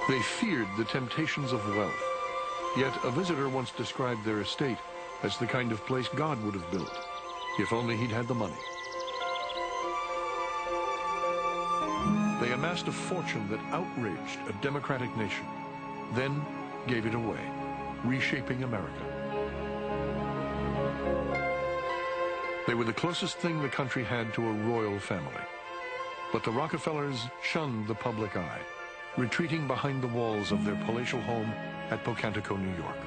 They feared the temptations of wealth. Yet a visitor once described their estate as the kind of place God would have built, if only he'd had the money. They amassed a fortune that outraged a democratic nation, then gave it away, reshaping America. They were the closest thing the country had to a royal family. But the Rockefellers shunned the public eye, retreating behind the walls of their palatial home at Pocantico, New York.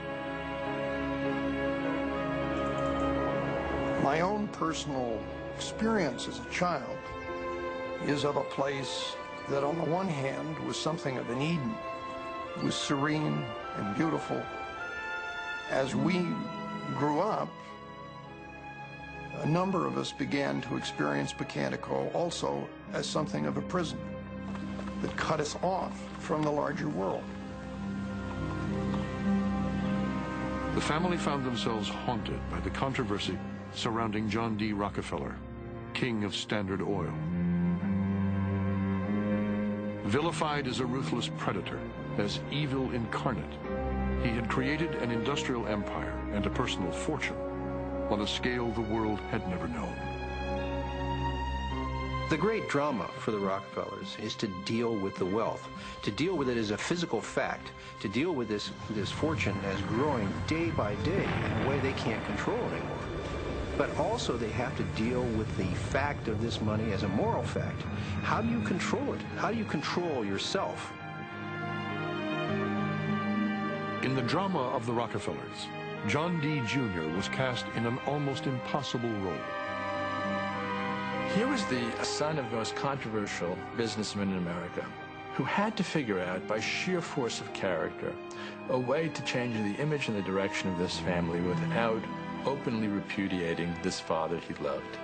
My own personal experience as a child is of a place that on the one hand was something of an Eden. It was serene and beautiful. As we grew up, a number of us began to experience Pocantico also as something of a prison that cut us off from the larger world. The family found themselves haunted by the controversy surrounding John D. Rockefeller, king of Standard Oil. Vilified as a ruthless predator, as evil incarnate, he had created an industrial empire and a personal fortune on a scale the world had never known. The great drama for the Rockefellers is to deal with the wealth, to deal with it as a physical fact, to deal with this fortune as growing day by day in a way they can't control anymore. But also they have to deal with the fact of this money as a moral fact. How do you control it? How do you control yourself? In the drama of the Rockefellers, John D. Jr. was cast in an almost impossible role. He was the son of the most controversial businessman in America, who had to figure out, by sheer force of character, a way to change the image and the direction of this family without openly repudiating this father he loved.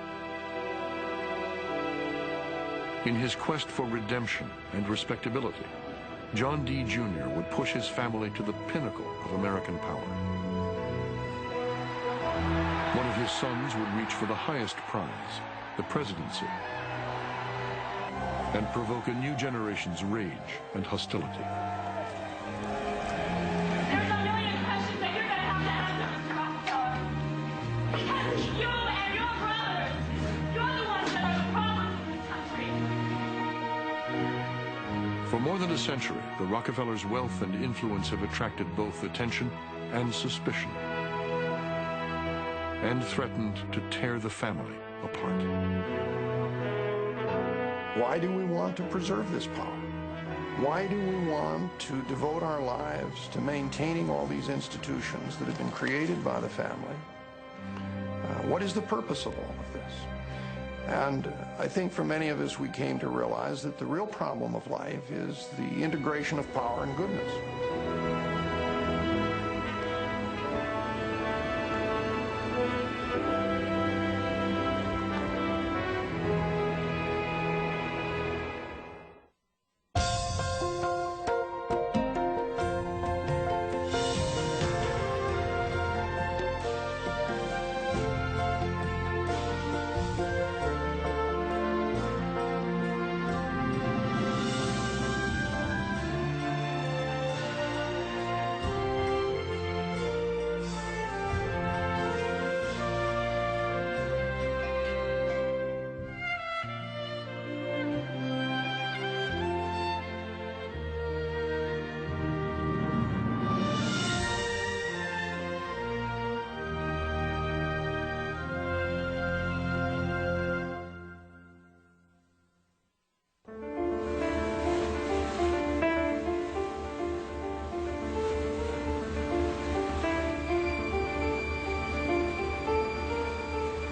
In his quest for redemption and respectability, John D. Jr. would push his family to the pinnacle of American power. One of his sons would reach for the highest prize, the presidency, and provoke a new generation's rage and hostility. There's a million questions that you're going to have to answer, Mr. Rockefeller. Because you and your brothers, you're the ones that are the problem in this country. For more than a century, the Rockefellers' wealth and influence have attracted both attention and suspicion, and threatened to tear the family apart. Why do we want to preserve this power? Why do we want to devote our lives to maintaining all these institutions that have been created by the family? What is the purpose of all of this? And I think for many of us, we came to realize that the real problem of life is the integration of power and goodness.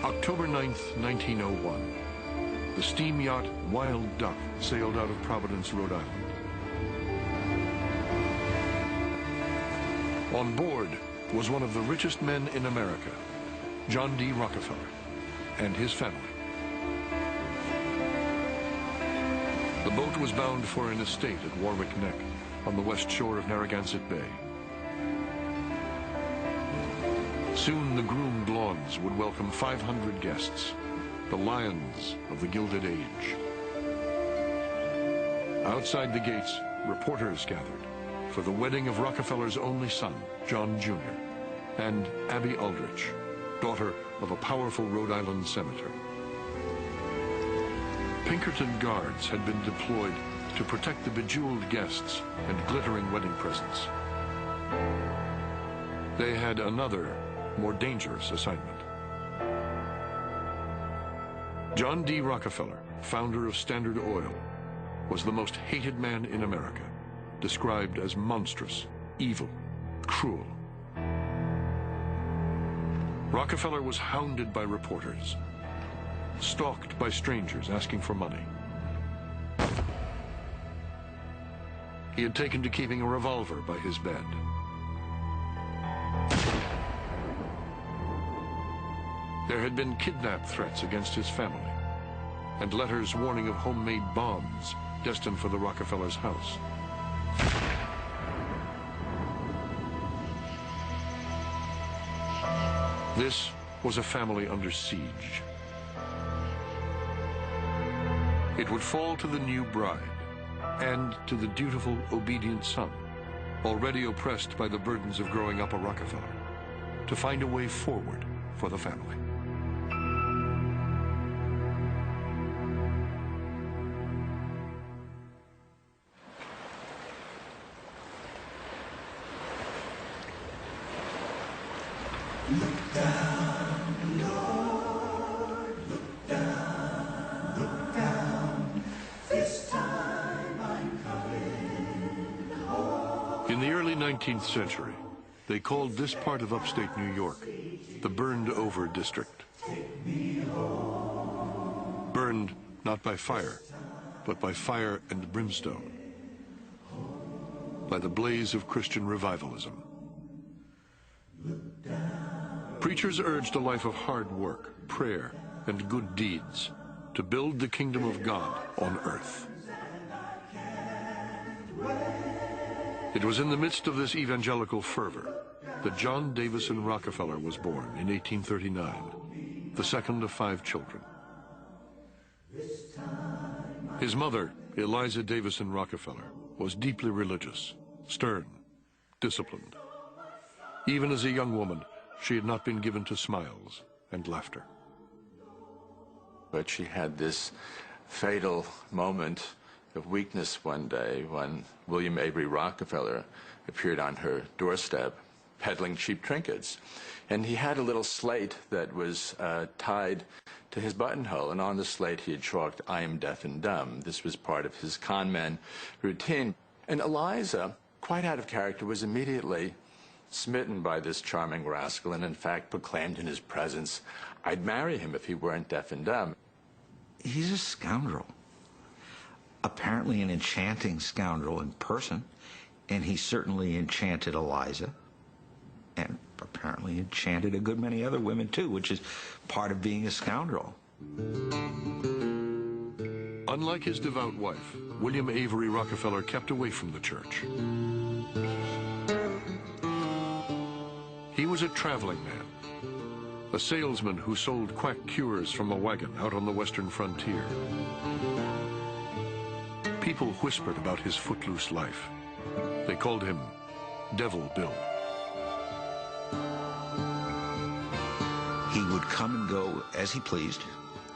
October 9th, 1901, the steam yacht Wild Duck sailed out of Providence, Rhode Island. On board was one of the richest men in America, John D. Rockefeller, and his family. The boat was bound for an estate at Warwick Neck, on the west shore of Narragansett Bay. Soon the groomed lawns would welcome 500 guests, the lions of the Gilded Age. Outside the gates, reporters gathered, for the wedding of Rockefeller's only son, John Jr., and Abby Aldrich, daughter of a powerful Rhode Island senator. Pinkerton guards had been deployed to protect the bejeweled guests and glittering wedding presents. They had another, more dangerous assignment. John D. Rockefeller, founder of Standard Oil, was the most hated man in America, described as monstrous, evil, cruel. Rockefeller was hounded by reporters, stalked by strangers asking for money. He had taken to keeping a revolver by his bed. There had been kidnap threats against his family, and letters warning of homemade bombs destined for the Rockefellers' house. This was a family under siege. It would fall to the new bride and to the dutiful, obedient son, already oppressed by the burdens of growing up a Rockefeller, to find a way forward for the family. Look down, Lord, look down, look down. This time I'm coming home. In the early 19th century, they called this part of upstate New York the burned-over district. Burned not by fire, but by fire and brimstone, by the blaze of Christian revivalism. Preachers urged a life of hard work, prayer, and good deeds to build the kingdom of God on earth. It was in the midst of this evangelical fervor that John Davison Rockefeller was born in 1839, the second of 5 children. His mother, Eliza Davison Rockefeller, was deeply religious, stern, disciplined. Even as a young woman, she had not been given to smiles and laughter. But she had this fatal moment of weakness one day when William Avery Rockefeller appeared on her doorstep peddling cheap trinkets. And he had a little slate that was tied to his buttonhole, and on the slate he had chalked, "I am deaf and dumb." This was part of his con man routine. And Eliza, quite out of character, was immediately smitten by this charming rascal, and in fact proclaimed in his presence, "I'd marry him if he weren't deaf and dumb." He's a scoundrel. Apparently an enchanting scoundrel in person, and he certainly enchanted Eliza, and apparently enchanted a good many other women too, which is part of being a scoundrel. Unlike his devout wife, William Avery Rockefeller kept away from the church. He was a traveling man, a salesman who sold quack cures from a wagon out on the western frontier. People whispered about his footloose life. They called him Devil Bill. He would come and go as he pleased,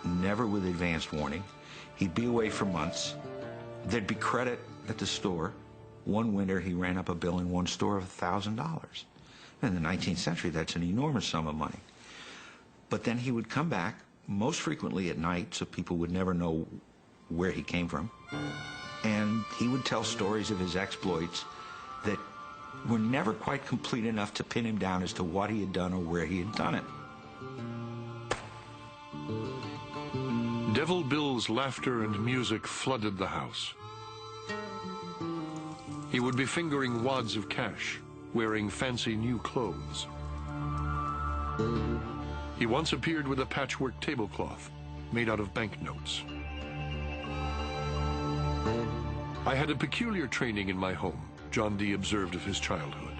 never with advanced warning. He'd be away for months. There'd be credit at the store. One winter, he ran up a bill in one store of $1,000. In the 19th century, that's an enormous sum of money. But then he would come back, most frequently at night, so people would never know where he came from. And he would tell stories of his exploits that were never quite complete enough to pin him down as to what he had done or where he had done it. Devil Bill's laughter and music flooded the house. He would be fingering wads of cash, wearing fancy new clothes. He once appeared with a patchwork tablecloth made out of banknotes. "I had a peculiar training in my home," John D. observed of his childhood.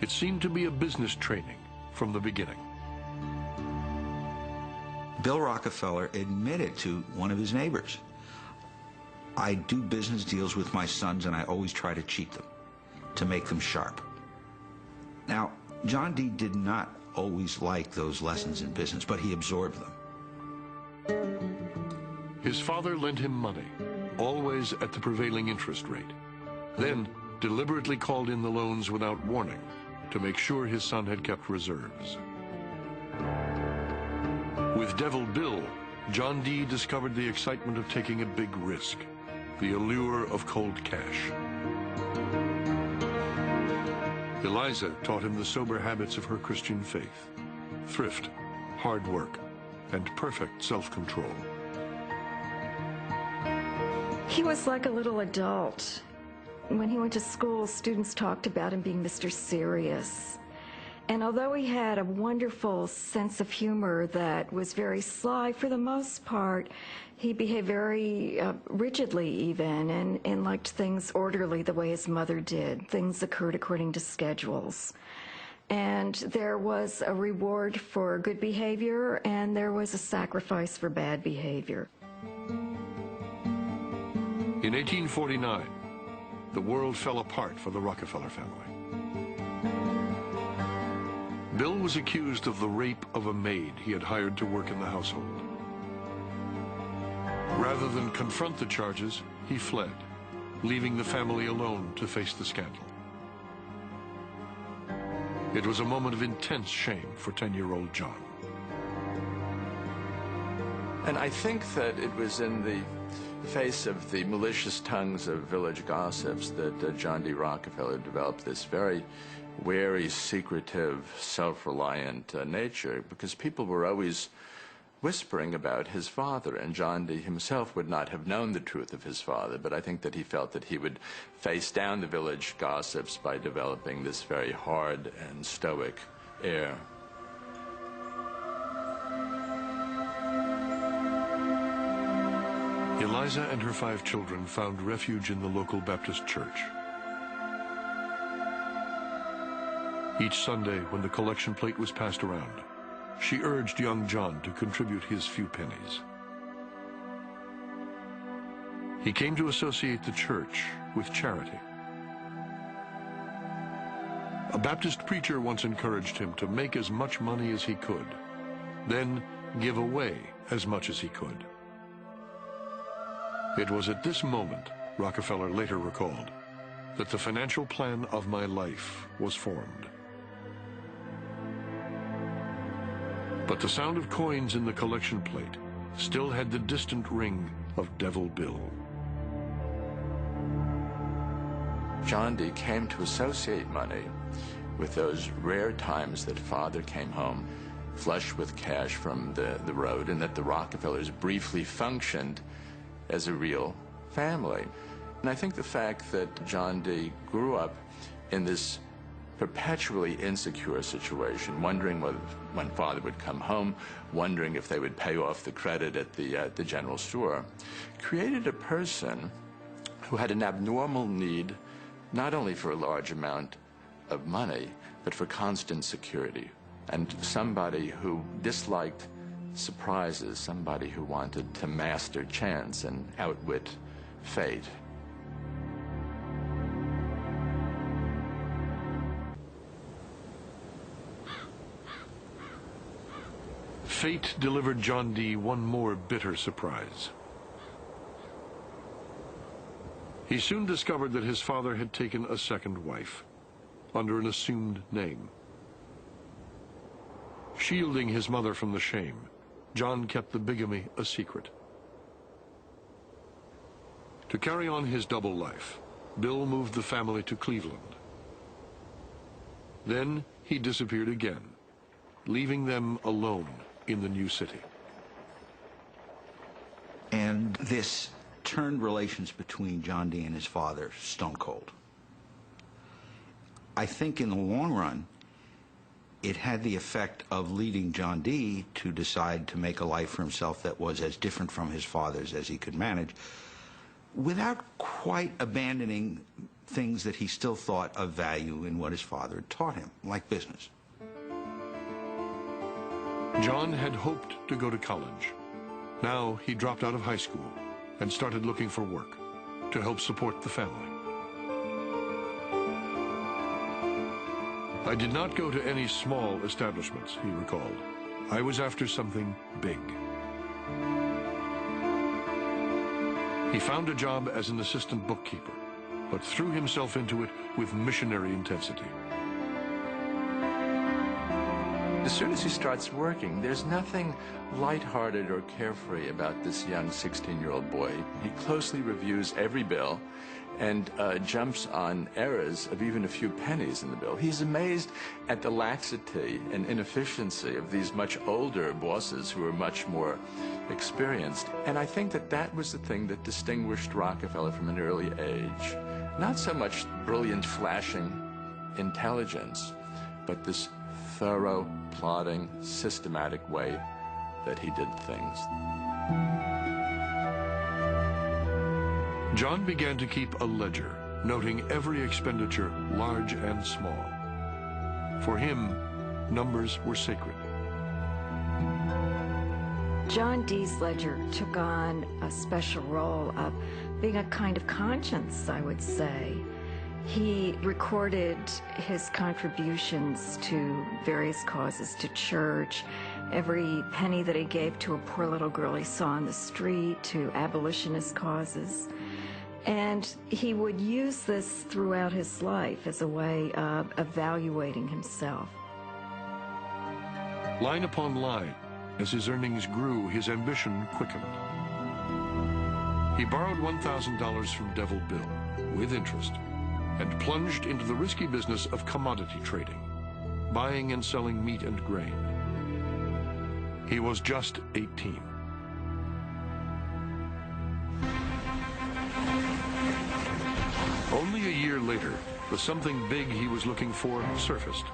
"It seemed to be a business training from the beginning." Bill Rockefeller admitted to one of his neighbors, "I do business deals with my sons and I always try to cheat them. to make them sharp. Now, John D. did not always like those lessons in business, but he absorbed them. His father lent him money, always at the prevailing interest rate, then deliberately called in the loans without warning to make sure his son had kept reserves. With Devil Bill, John D. discovered the excitement of taking a big risk, the allure of cold cash. Eliza taught him the sober habits of her Christian faith: thrift, hard work, and perfect self-control. He was like a little adult. When he went to school, students talked about him being Mr. Serious. And although he had a wonderful sense of humor that was very sly, for the most part, he behaved very rigidly even, and liked things orderly the way his mother did. Things occurred according to schedules. And there was a reward for good behavior, and there was a sacrifice for bad behavior. In 1849, the world fell apart for the Rockefeller family. Bill was accused of the rape of a maid he had hired to work in the household. Rather than confront the charges, he fled, leaving the family alone to face the scandal. It was a moment of intense shame for 10-year-old John. And I think that it was in the face of the malicious tongues of village gossips that John D. Rockefeller developed this very wary, secretive, self-reliant nature, because people were always whispering about his father, and John D. himself would not have known the truth of his father, but I think that he felt that he would face down the village gossips by developing this very hard and stoic air. Eliza and her 5 children found refuge in the local Baptist church. Each Sunday, when the collection plate was passed around, she urged young John to contribute his few pennies. He came to associate the church with charity. A Baptist preacher once encouraged him to make as much money as he could, then give away as much as he could. It was at this moment, Rockefeller later recalled, that the financial plan of my life was formed. But the sound of coins in the collection plate still had the distant ring of Devil Bill. John D. came to associate money with those rare times that father came home flush with cash from the road, and that the Rockefellers briefly functioned as a real family. And I think the fact that John D. grew up in this perpetually insecure situation, wondering when father would come home, wondering if they would pay off the credit at the general store, created a person who had an abnormal need not only for a large amount of money, but for constant security, and somebody who disliked surprises, somebody who wanted to master chance and outwit fate. Fate delivered John D. one more bitter surprise. He soon discovered that his father had taken a second wife, under an assumed name. Shielding his mother from the shame, John kept the bigamy a secret. To carry on his double life, Bill moved the family to Cleveland. Then he disappeared again, leaving them alone in the new city. And this turned relations between John D. and his father stone cold. I think in the long run, it had the effect of leading John D. to decide to make a life for himself that was as different from his father's as he could manage, without quite abandoning things that he still thought of value in what his father had taught him, like business. John had hoped to go to college. Now he dropped out of high school and started looking for work to help support the family. I did not go to any small establishments, he recalled. I was after something big. He found a job as an assistant bookkeeper, but threw himself into it with missionary intensity. As soon as he starts working, there's nothing lighthearted or carefree about this young 16-year-old boy. He closely reviews every bill and jumps on errors of even a few pennies in the bill. He's amazed at the laxity and inefficiency of these much older bosses who are much more experienced. And I think that that was the thing that distinguished Rockefeller from an early age. Not so much brilliant, flashing intelligence, but this thorough, plodding, systematic way that he did things. John began to keep a ledger, noting every expenditure, large and small. For him, numbers were sacred. John Dee's ledger took on a special role of being a kind of conscience, I would say. He recorded his contributions to various causes, to church, every penny that he gave to a poor little girl he saw on the street, to abolitionist causes. And he would use this throughout his life as a way of evaluating himself. Line upon line, as his earnings grew, his ambition quickened. He borrowed $1,000 from Devil Bill, with interest, and plunged into the risky business of commodity trading, buying and selling meat and grain. He was just 18. Only a year later, the something big he was looking for surfaced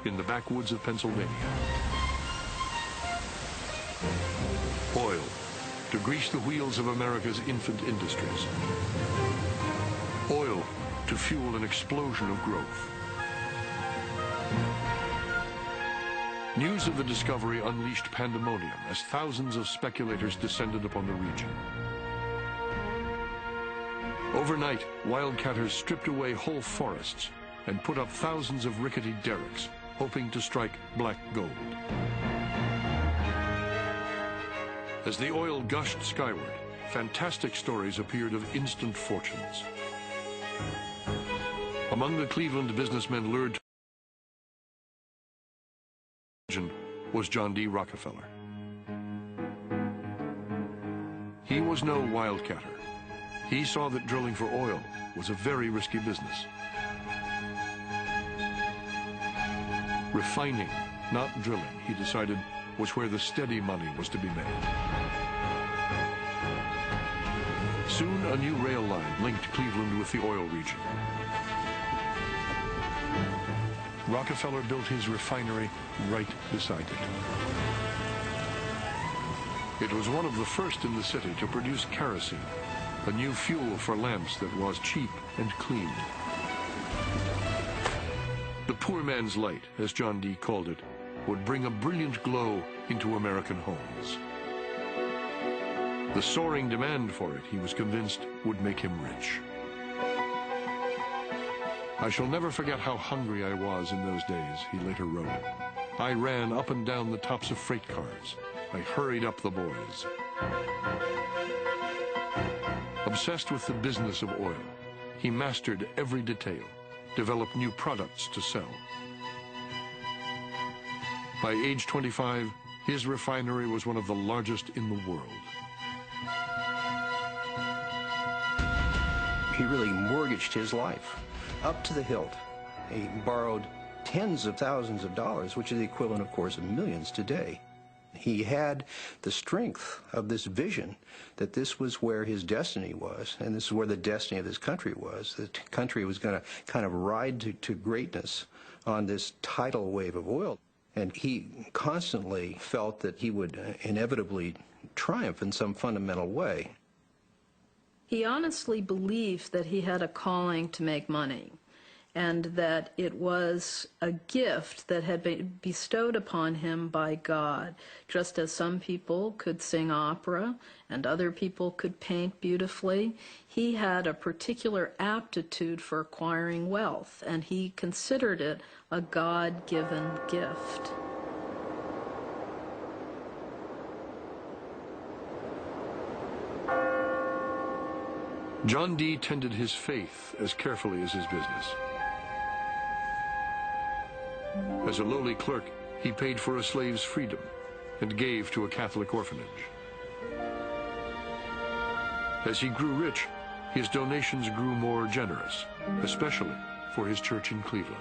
in the backwoods of Pennsylvania. Oil, to grease the wheels of America's infant industries. Oil, to fuel an explosion of growth. News of the discovery unleashed pandemonium as thousands of speculators descended upon the region. Overnight, wildcatters stripped away whole forests and put up thousands of rickety derricks, hoping to strike black gold. As the oil gushed skyward, fantastic stories appeared of instant fortunes. Among the Cleveland businessmen lured to was John D. Rockefeller. He was no wildcatter. He saw that drilling for oil was a very risky business. Refining, not drilling, he decided, was where the steady money was to be made. Soon, a new rail line linked Cleveland with the oil region. Rockefeller built his refinery right beside it. It was one of the first in the city to produce kerosene, a new fuel for lamps that was cheap and clean. The poor man's light, as John D. called it, would bring a brilliant glow into American homes. The soaring demand for it, he was convinced, would make him rich. I shall never forget how hungry I was in those days, he later wrote. I ran up and down the tops of freight cars. I hurried up the boys. Obsessed with the business of oil, he mastered every detail, developed new products to sell. By age 25, his refinery was one of the largest in the world. He really mortgaged his life up to the hilt. He borrowed tens of thousands of dollars, which is the equivalent, of course, of millions today. He had the strength of this vision that this was where his destiny was, and this is where the destiny of this country was. The country was going to kind of ride to greatness on this tidal wave of oil. And he constantly felt that he would inevitably triumph in some fundamental way. He honestly believed that he had a calling to make money. and that it was a gift that had been bestowed upon him by God. Just as some people could sing opera and other people could paint beautifully, he had a particular aptitude for acquiring wealth, and he considered it a God-given gift. John Dee tended his faith as carefully as his business. As a lowly clerk, he paid for a slave's freedom and gave to a Catholic orphanage. As he grew rich, his donations grew more generous, especially for his church in Cleveland.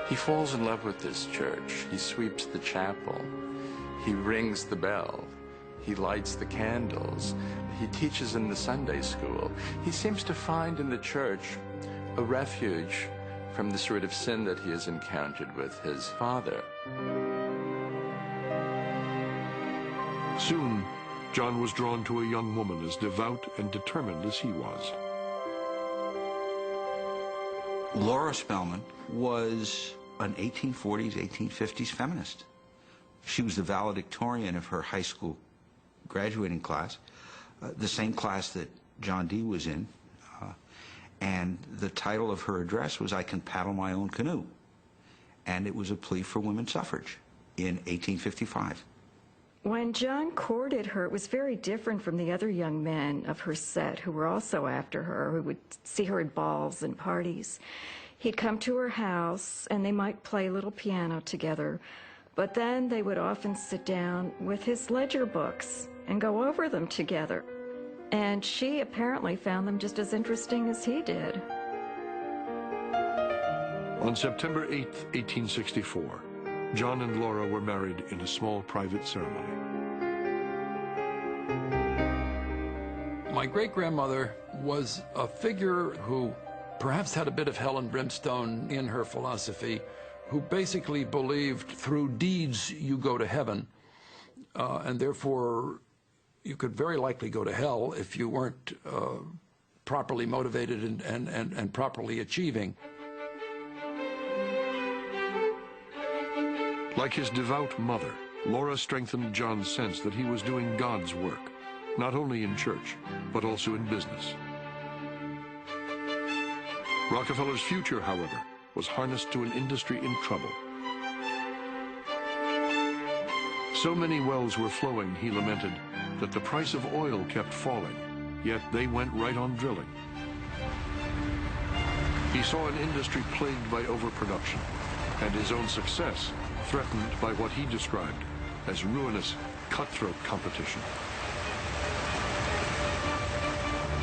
He falls in love with this church. He sweeps the chapel. He rings the bell. He lights the candles. He teaches in the Sunday school. He seems to find in the church a refuge from the sort of sin that he has encountered with his father. Soon, John was drawn to a young woman as devout and determined as he was. Laura Spellman was an 1840s, 1850s feminist. She was the valedictorian of her high school graduating class, the same class that John Dee was in, and the title of her address was "I Can Paddle My Own Canoe," and it was a plea for women's suffrage in 1855. When John courted her, it was very different from the other young men of her set who were also after her, who would see her at balls and parties. He'd come to her house, and they might play a little piano together, but then they would often sit down with his ledger books and go over them together. And she apparently found them just as interesting as he did. On September 8, 1864, John and Laura were married in a small private ceremony. My great-grandmother was a figure who perhaps had a bit of hell and brimstone in her philosophy, who basically believed through deeds you go to heaven, and therefore you could very likely go to hell if you weren't properly motivated and properly achieving. Like his devout mother, Laura strengthened John's sense that he was doing God's work, not only in church, but also in business. Rockefeller's future, however, was harnessed to an industry in trouble. So many wells were flowing, he lamented, that the price of oil kept falling, yet they went right on drilling. He saw an industry plagued by overproduction, and his own success threatened by what he described as ruinous, cutthroat competition.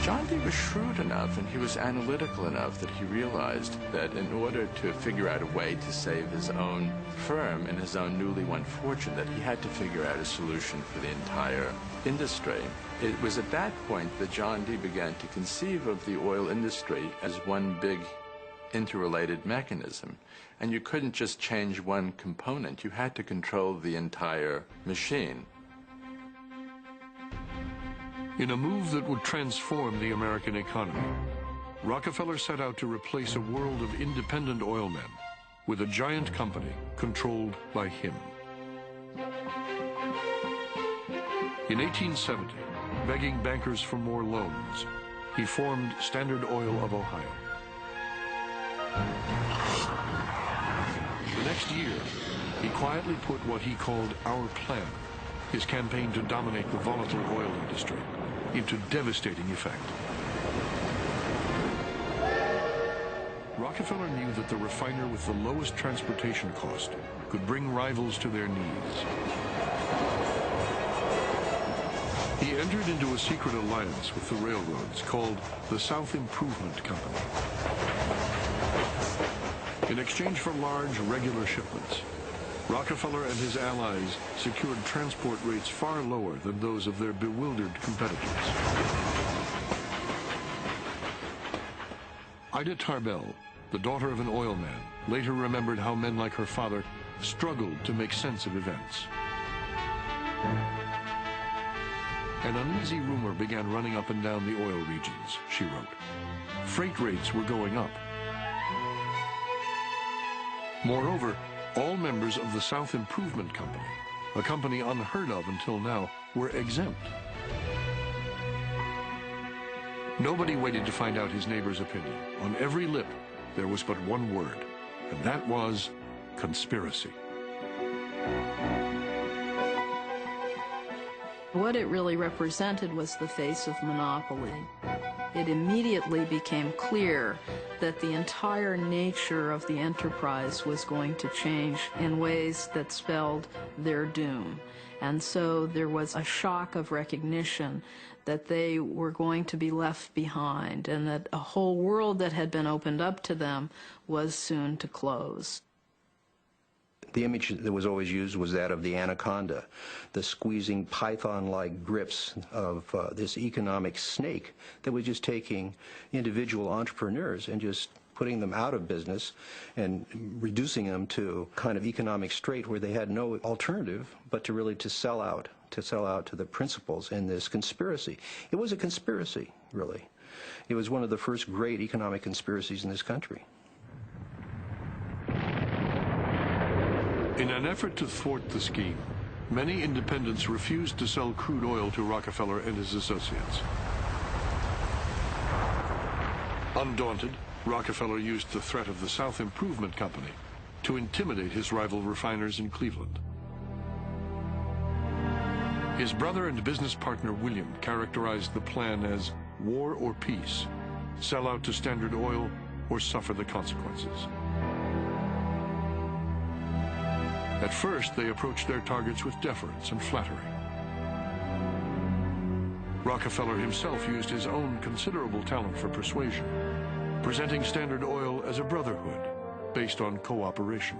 John Dee was shrewd enough and he was analytical enough that he realized that in order to figure out a way to save his own firm and his own newly won fortune, that he had to figure out a solution for the entire industry. It was at that point that John Dee began to conceive of the oil industry as one big interrelated mechanism. And you couldn't just change one component. You had to control the entire machine. In a move that would transform the American economy, Rockefeller set out to replace a world of independent oil men with a giant company controlled by him. In 1870, begging bankers for more loans, he formed Standard Oil of Ohio. The next year, he quietly put what he called Our Plan, his campaign to dominate the volatile oil industry, into devastating effect. Rockefeller knew that the refiner with the lowest transportation cost could bring rivals to their knees. He entered into a secret alliance with the railroads called the South Improvement Company. In exchange for large, regular shipments, Rockefeller and his allies secured transport rates far lower than those of their bewildered competitors. Ida Tarbell, the daughter of an oil man, later remembered how men like her father struggled to make sense of events. An uneasy rumor began running up and down the oil regions, she wrote. freight rates were going up. Moreover, all members of the South Improvement Company, a company unheard of until now, were exempt. Nobody waited to find out his neighbor's opinion. On every lip, there was but one word, and that was conspiracy. What it really represented was the face of monopoly. It immediately became clear that the entire nature of the enterprise was going to change in ways that spelled their doom. And so there was a shock of recognition that they were going to be left behind and that a whole world that had been opened up to them was soon to close. The image that was always used was that of the anaconda, the squeezing python-like grips of this economic snake that was just taking individual entrepreneurs and just putting them out of business and reducing them to kind of economic strait where they had no alternative but to sell out to the principals in this conspiracy. It was a conspiracy, really. It was one of the first great economic conspiracies in this country. In an effort to thwart the scheme, many independents refused to sell crude oil to Rockefeller and his associates. Undaunted, Rockefeller used the threat of the South Improvement Company to intimidate his rival refiners in Cleveland. His brother and business partner William characterized the plan as war or peace, sell out to Standard Oil or suffer the consequences. At first, they approached their targets with deference and flattery. Rockefeller himself used his own considerable talent for persuasion, presenting Standard Oil as a brotherhood based on cooperation.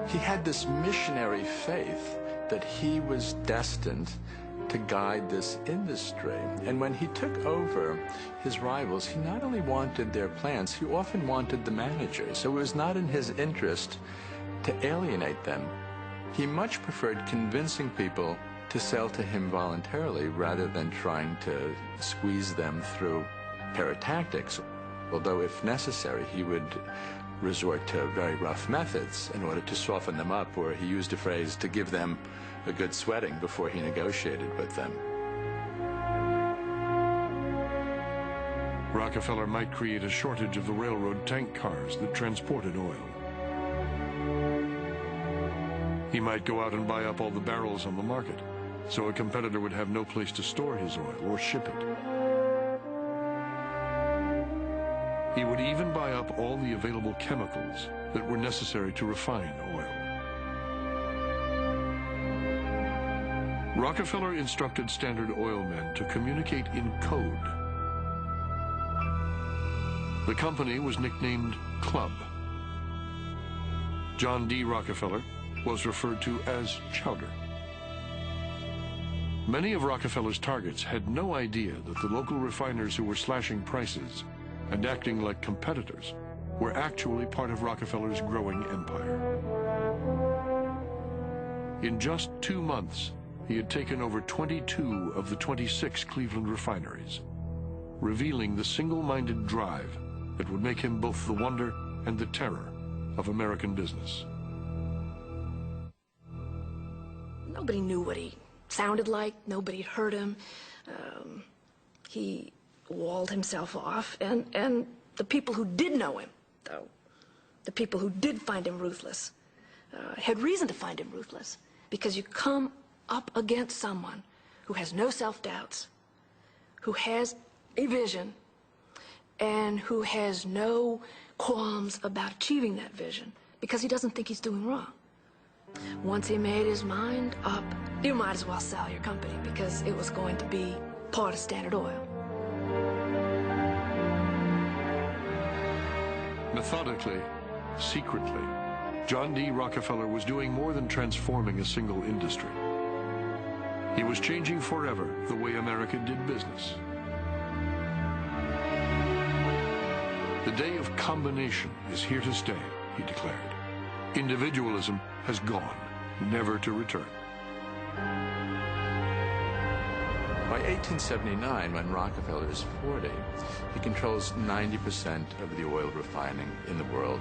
He had this missionary faith that he was destined to guide this industry. And when he took over his rivals, he not only wanted their plans, he often wanted the managers. So it was not in his interest to alienate them. He much preferred convincing people to sell to him voluntarily rather than trying to squeeze them through paratactics. Although if necessary, he would resort to very rough methods in order to soften them up, or he used a phrase to give them a good sweating before he negotiated with them. Rockefeller might create a shortage of the railroad tank cars that transported oil. He might go out and buy up all the barrels on the market, so a competitor would have no place to store his oil or ship it. He would even buy up all the available chemicals that were necessary to refine oil. Rockefeller instructed Standard Oil men to communicate in code. The company was nicknamed Club. John D. Rockefeller was referred to as Chowder. Many of Rockefeller's targets had no idea that the local refiners who were slashing prices and acting like competitors were actually part of Rockefeller's growing empire. In just 2 months, he had taken over 22 of the 26 Cleveland refineries, revealing the single-minded drive that would make him both the wonder and the terror of American business. Nobody knew what he sounded like. Nobody heard him. He walled himself off, and the people who did know him, though, the people who did find him ruthless, had reason to find him ruthless, because you come up against someone who has no self-doubts, who has a vision, and who has no qualms about achieving that vision, because he doesn't think he's doing wrong. Once he made his mind up, you might as well sell your company, because it was going to be part of Standard Oil. Methodically, secretly, John D. Rockefeller was doing more than transforming a single industry. He was changing forever the way America did business. The day of combination is here to stay, he declared. Individualism has gone, never to return. By 1879, when Rockefeller is 40, he controls 90% of the oil refining in the world.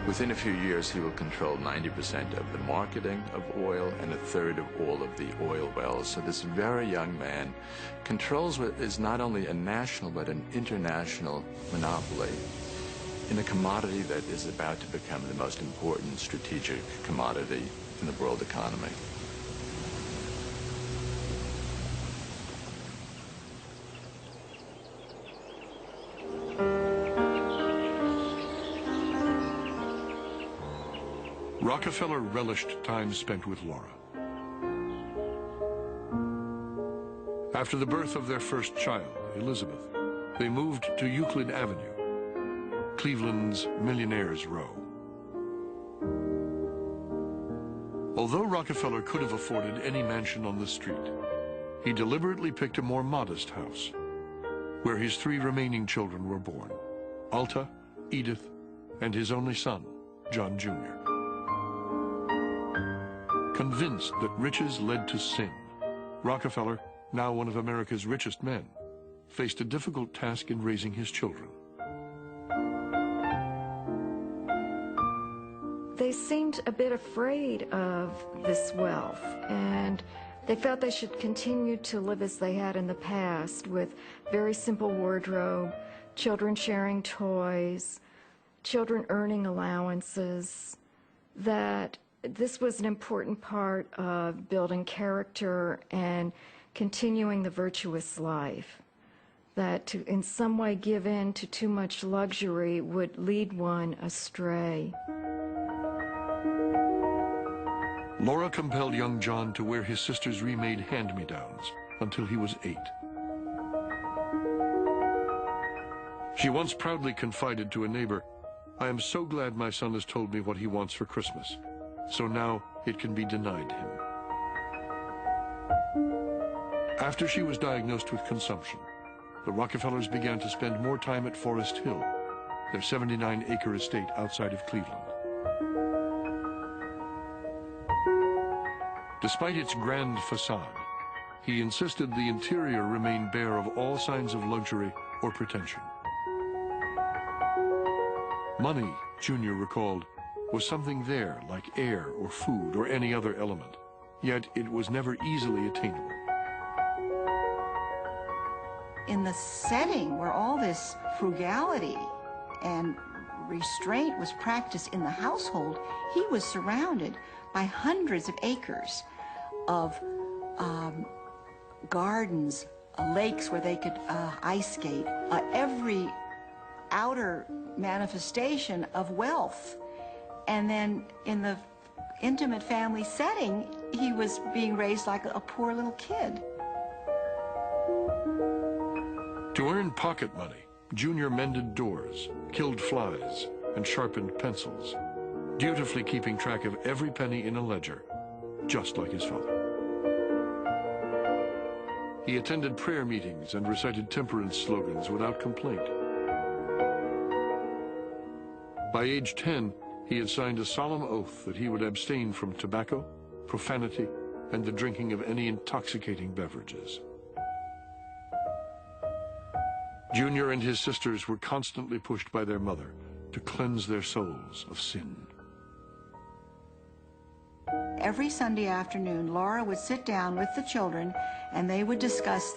Within a few years, he will control 90% of the marketing of oil and a third of all of the oil wells. So this very young man controls what is not only a national but an international monopoly in a commodity that is about to become the most important strategic commodity in the world economy. Rockefeller relished time spent with Laura. After the birth of their first child, Elizabeth, they moved to Euclid Avenue, Cleveland's Millionaires' Row. Although Rockefeller could have afforded any mansion on the street, he deliberately picked a more modest house, where his 3 remaining children were born: Alta, Edith, and his only son, John Jr. Convinced that riches led to sin, Rockefeller, now one of America's richest men, faced a difficult task in raising his children. They seemed a bit afraid of this wealth, and they felt they should continue to live as they had in the past, with very simple wardrobe, children sharing toys, children earning allowances, that this was an important part of building character and continuing the virtuous life, that to in some way give in to too much luxury would lead one astray. Laura compelled young John to wear his sister's remade hand-me-downs until he was 8. She once proudly confided to a neighbor, "I am so glad my son has told me what he wants for Christmas, so now it can be denied him." After she was diagnosed with consumption, the Rockefellers began to spend more time at Forest Hill, their 79-acre estate outside of Cleveland. Despite its grand facade, he insisted the interior remain bare of all signs of luxury or pretension. Money, Junior recalled, was something there like air or food or any other element, yet it was never easily attainable. In the setting where all this frugality and restraint was practiced in the household, he was surrounded by hundreds of acres of gardens, lakes where they could ice skate, every outer manifestation of wealth. And then in the intimate family setting, he was being raised like a poor little kid. To earn pocket money, Junior mended doors, killed flies, and sharpened pencils, dutifully keeping track of every penny in a ledger, just like his father. He attended prayer meetings and recited temperance slogans without complaint. By age 10, he had signed a solemn oath that he would abstain from tobacco, profanity, and the drinking of any intoxicating beverages. Junior and his sisters were constantly pushed by their mother to cleanse their souls of sin. Every Sunday afternoon, Laura would sit down with the children and they would discuss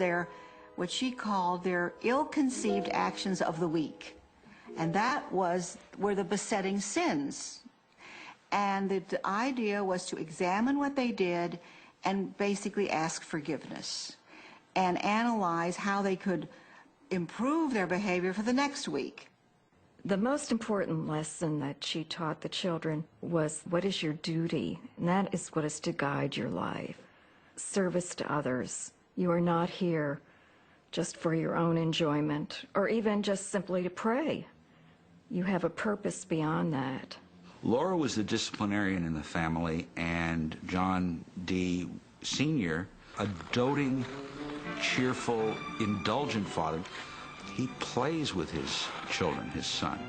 what she called their ill-conceived actions of the week. And that were the besetting sins. And the idea was to examine what they did and basically ask forgiveness and analyze how they could improve their behavior for the next week. The most important lesson that she taught the children was, what is your duty? And that is what is to guide your life. Service to others. You are not here just for your own enjoyment or even just simply to pray. You have a purpose beyond that. Laura was the disciplinarian in the family, and John D. Sr., a doting, cheerful, indulgent father. He plays with his children, his son,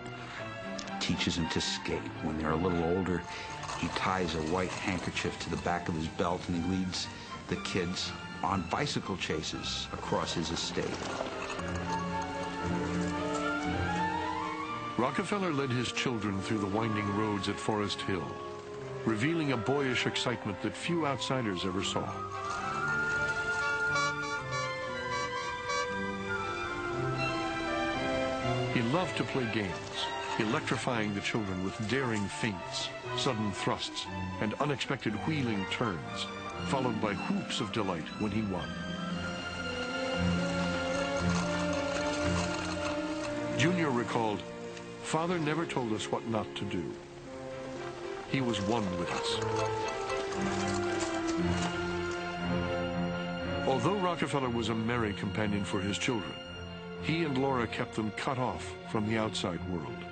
teaches them to skate. When they're a little older, he ties a white handkerchief to the back of his belt and he leads the kids on bicycle chases across his estate. Rockefeller led his children through the winding roads at Forest Hill, revealing a boyish excitement that few outsiders ever saw. He loved to play games, electrifying the children with daring feints, sudden thrusts, and unexpected wheeling turns, followed by whoops of delight when he won. Junior recalled, "Father never told us what not to do. He was one with us." Although Rockefeller was a merry companion for his children, he and Laura kept them cut off from the outside world.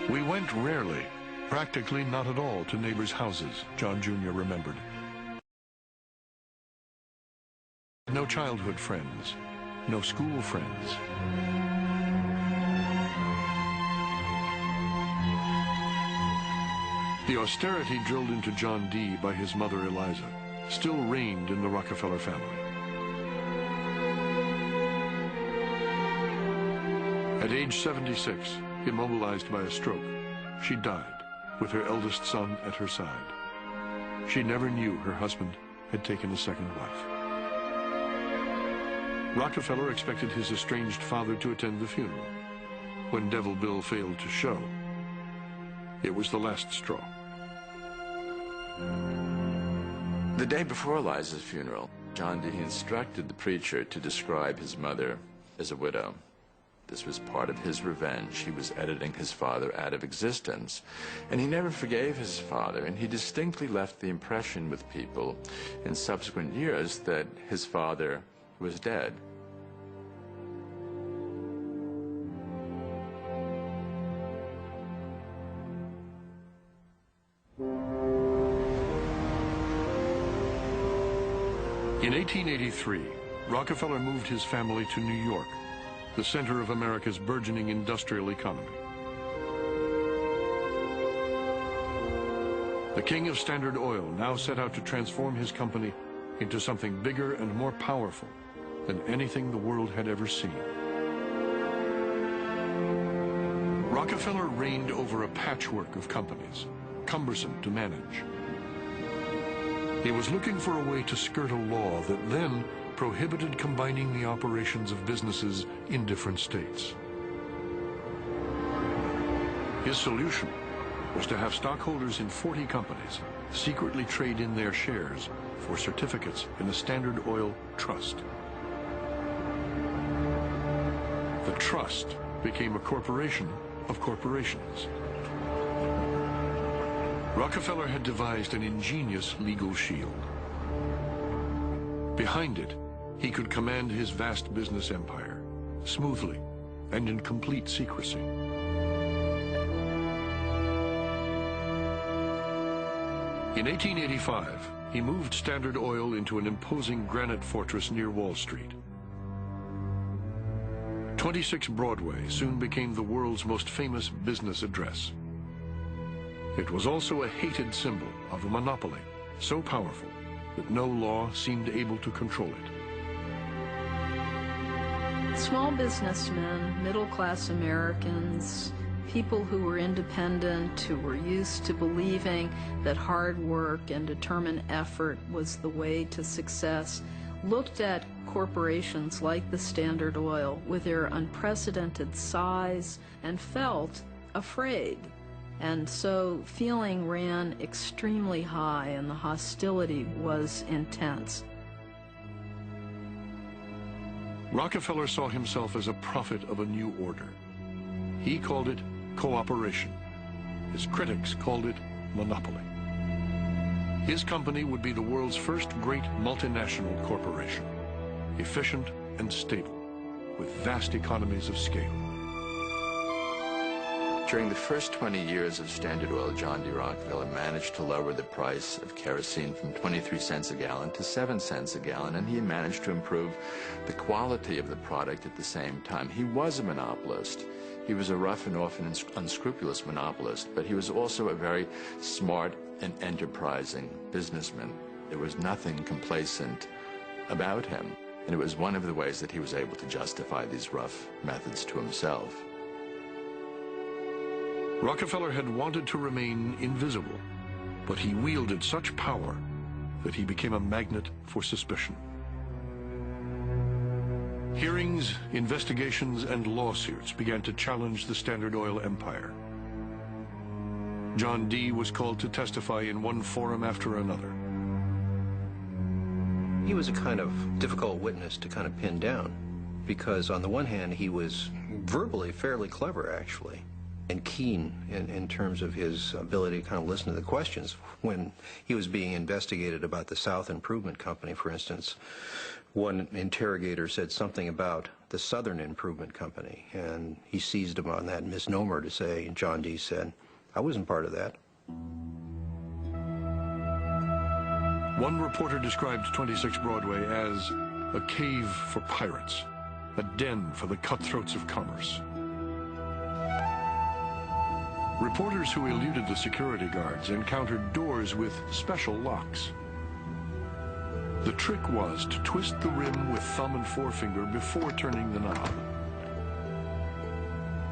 "We went rarely, practically not at all, to neighbors' houses," John Jr. remembered. No childhood friends, no school friends. The austerity drilled into John D. by his mother Eliza still reigned in the Rockefeller family. At age 76, immobilized by a stroke, she died, with her eldest son at her side. She never knew her husband had taken a second wife. Rockefeller expected his estranged father to attend the funeral. When Devil Bill failed to show, it was the last straw. The day before Eliza's funeral, John D. instructed the preacher to describe his mother as a widow. This was part of his revenge. He was editing his father out of existence. And he never forgave his father, and he distinctly left the impression with people in subsequent years that his father was dead. In 1883, Rockefeller moved his family to New York, the center of America's burgeoning industrial economy. The king of Standard Oil now set out to transform his company into something bigger and more powerful than anything the world had ever seen. Rockefeller reigned over a patchwork of companies, cumbersome to manage. He was looking for a way to skirt a law that then prohibited combining the operations of businesses in different states. His solution was to have stockholders in 40 companies secretly trade in their shares for certificates in a Standard Oil trust. The trust became a corporation of corporations. Rockefeller had devised an ingenious legal shield. Behind it, he could command his vast business empire, smoothly and in complete secrecy. In 1885, he moved Standard Oil into an imposing granite fortress near Wall Street. 26 Broadway soon became the world's most famous business address. It was also a hated symbol of a monopoly so powerful that no law seemed able to control it. Small businessmen, middle-class Americans, people who were independent, who were used to believing that hard work and determined effort was the way to success, looked at corporations like the Standard Oil with their unprecedented size and felt afraid. And so feeling ran extremely high and the hostility was intense. Rockefeller saw himself as a prophet of a new order. He called it cooperation. His critics called it monopoly. His company would be the world's first great multinational corporation, efficient and stable, with vast economies of scale. During the first 20 years of Standard Oil, John D. Rockefeller managed to lower the price of kerosene from 23 cents a gallon to 7 cents a gallon, and he managed to improve the quality of the product at the same time. He was a monopolist. He was a rough and often unscrupulous monopolist, but he was also a very smart and enterprising businessman. There was nothing complacent about him, and it was one of the ways that he was able to justify these rough methods to himself. Rockefeller had wanted to remain invisible, but he wielded such power that he became a magnet for suspicion. Hearings, investigations, and lawsuits began to challenge the Standard Oil empire. John Dee was called to testify in one forum after another. He was a kind of difficult witness to kind of pin down, because on the one hand, he was verbally fairly clever, actually, and keen in terms of his ability to kind of listen to the questions. When he was being investigated about the South Improvement Company, for instance, one interrogator said something about the Southern Improvement Company, and he seized him on that misnomer to say, and John Dee said, "I wasn't part of that." One reporter described 26 Broadway as a cave for pirates, a den for the cutthroats of commerce. Reporters who eluded the security guards encountered doors with special locks. The trick was to twist the rim with thumb and forefinger before turning the knob.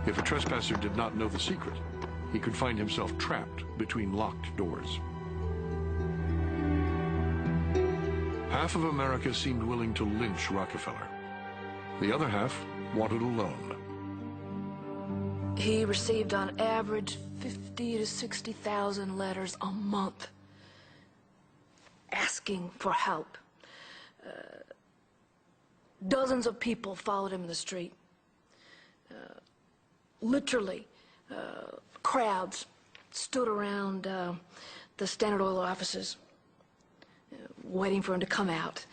If a trespasser did not know the secret, he could find himself trapped between locked doors. Half of America seemed willing to lynch Rockefeller. The other half wanted a loan. He received on average 50 to 60,000 letters a month asking for help. Dozens of people followed him in the street. Literally, crowds stood around the Standard Oil offices waiting for him to come out.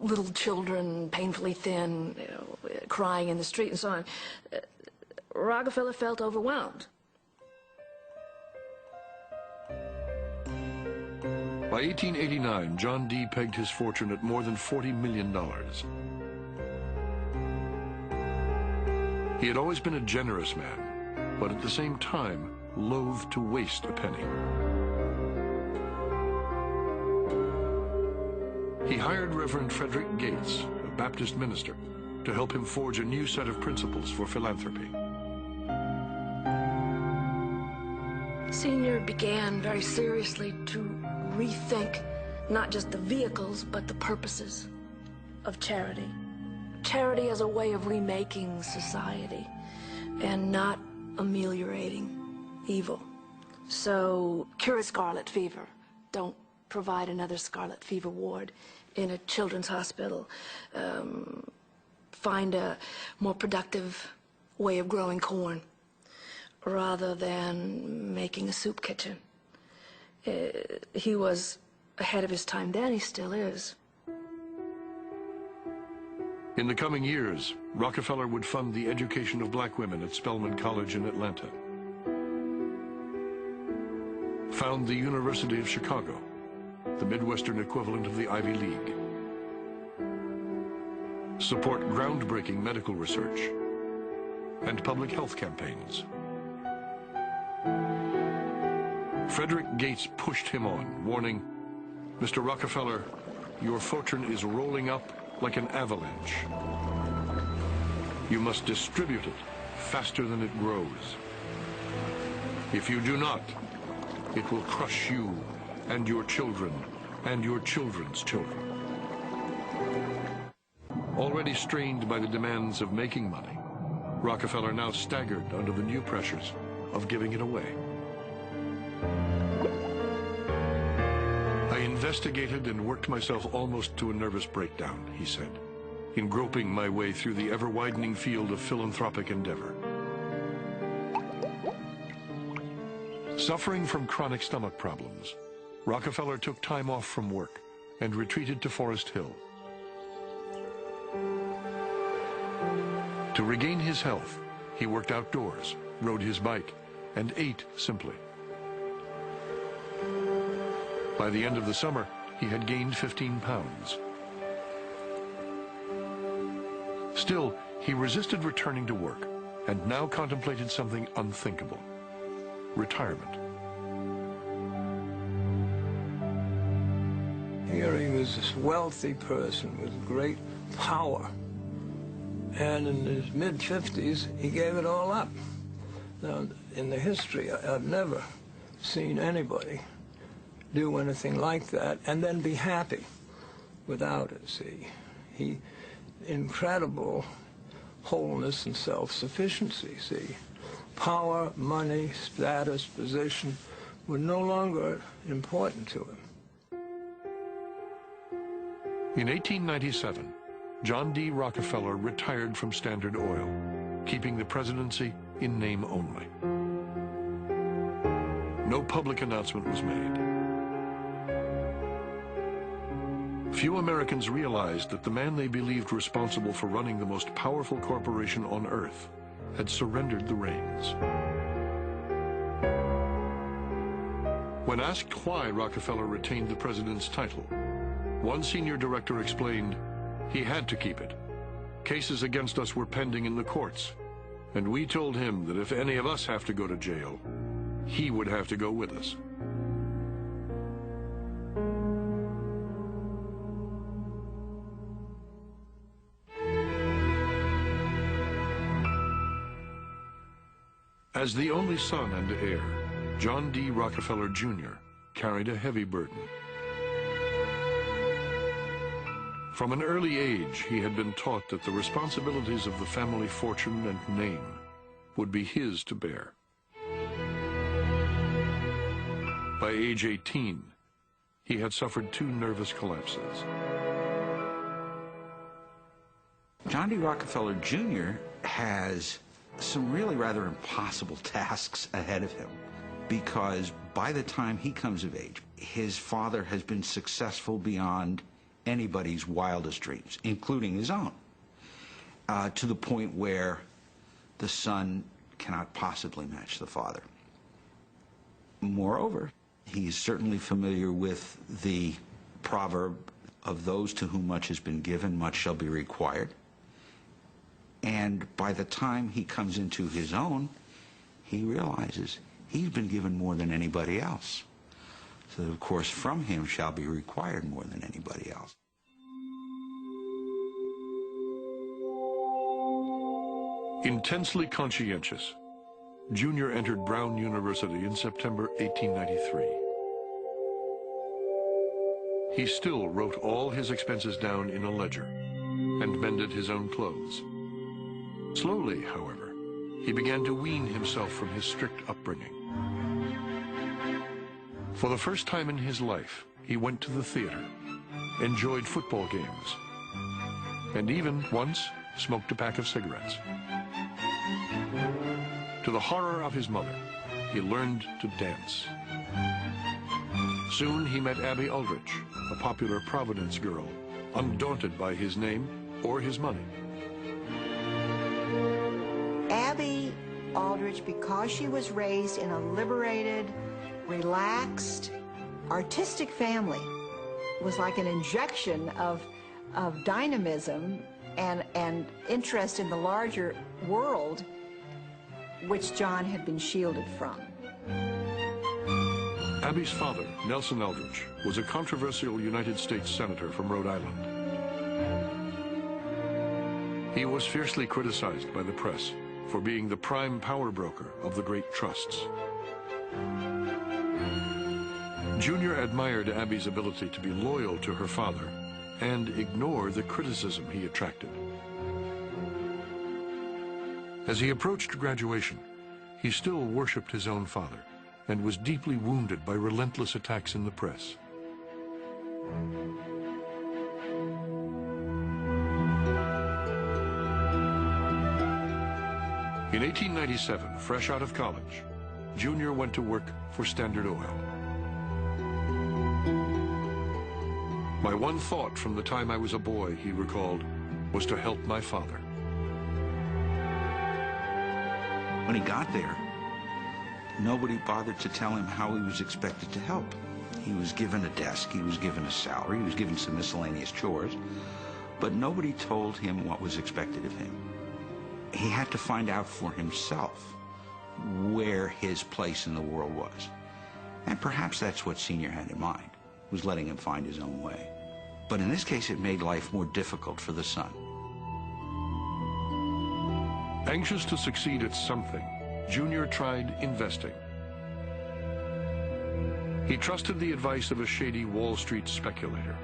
Little children, painfully thin, crying in the street and so on. Rockefeller felt overwhelmed. By 1889, John Dee pegged his fortune at more than $40 million. He had always been a generous man, but at the same time, loath to waste a penny. He hired Reverend Frederick Gates, a Baptist minister, to help him forge a new set of principles for philanthropy. Senior began very seriously to rethink not just the vehicles, but the purposes of charity. Charity as a way of remaking society and not ameliorating evil. So cure scarlet fever. Don't provide another scarlet fever ward in a children's hospital. Find a more productive way of growing corn rather than making a soup kitchen. He was ahead of his time then, he still is. In the coming years, Rockefeller would fund the education of black women at Spelman College in Atlanta, found the University of Chicago, the Midwestern equivalent of the Ivy League, support groundbreaking medical research, and public health campaigns. Frederick Gates pushed him on, warning, "Mr. Rockefeller, your fortune is rolling up like an avalanche. You must distribute it faster than it grows. If you do not, it will crush you and your children and your children's children." Already strained by the demands of making money, Rockefeller now staggered under the new pressures of giving it away. "I investigated and worked myself almost to a nervous breakdown," he said, "in groping my way through the ever-widening field of philanthropic endeavor." Suffering from chronic stomach problems, Rockefeller took time off from work and retreated to Forest Hill. To regain his health, he worked outdoors, rode his bike, and ate simply. By the end of the summer, he had gained 15 pounds. Still, he resisted returning to work and now contemplated something unthinkable: retirement. Here he was this wealthy person with great power. And in his mid-50s, he gave it all up. Now, in the history, I've never seen anybody do anything like that and then be happy without it, see. Incredible wholeness and self-sufficiency, see. Power, money, status, position were no longer important to him. In 1897, John D. Rockefeller retired from Standard Oil, keeping the presidency in name only. No public announcement was made. Few Americans realized that the man they believed responsible for running the most powerful corporation on earth had surrendered the reins. When asked why Rockefeller retained the president's title, one senior director explained, he had to keep it. Cases against us were pending in the courts, and we told him that if any of us have to go to jail, he would have to go with us. As the only son and heir, John D. Rockefeller Jr. carried a heavy burden. From an early age, he had been taught that the responsibilities of the family fortune and name would be his to bear. By age 18, he had suffered 2 nervous collapses. John D. Rockefeller Jr. has some really rather impossible tasks ahead of him, because by the time he comes of age, his father has been successful beyond anybody's wildest dreams, including his own, to the point where the son cannot possibly match the father. Moreover, he is certainly familiar with the proverb of those to whom much has been given, much shall be required. And by the time he comes into his own, he realizes he's been given more than anybody else. So, of course, from him shall be required more than anybody else. Intensely conscientious, Junior entered Brown University in September 1893. He still wrote all his expenses down in a ledger and mended his own clothes. Slowly, however, he began to wean himself from his strict upbringing. For the first time in his life, he went to the theater, enjoyed football games, and even once smoked a pack of cigarettes. To the horror of his mother, he learned to dance. Soon he met Abby Aldrich, a popular Providence girl, undaunted by his name or his money. Abby Aldrich, because she was raised in a liberated, relaxed, artistic family, was like an injection of dynamism and interest in the larger world, which John had been shielded from. Abby's father, Nelson Aldrich, was a controversial United States senator from Rhode Island. He was fiercely criticized by the press for being the prime power broker of the great trusts. Junior admired Abby's ability to be loyal to her father and ignore the criticism he attracted. As he approached graduation, he still worshipped his own father and was deeply wounded by relentless attacks in the press. In 1897, fresh out of college, Junior went to work for Standard Oil. My one thought from the time I was a boy, he recalled, was to help my father. When he got there, nobody bothered to tell him how he was expected to help. He was given a desk, he was given a salary, he was given some miscellaneous chores, but nobody told him what was expected of him. He had to find out for himself where his place in the world was. And perhaps that's what Senior had in mind. was letting him find his own way. But in this case, it made life more difficult for the son. Anxious to succeed at something, Junior tried investing. He trusted the advice of a shady Wall Street speculator.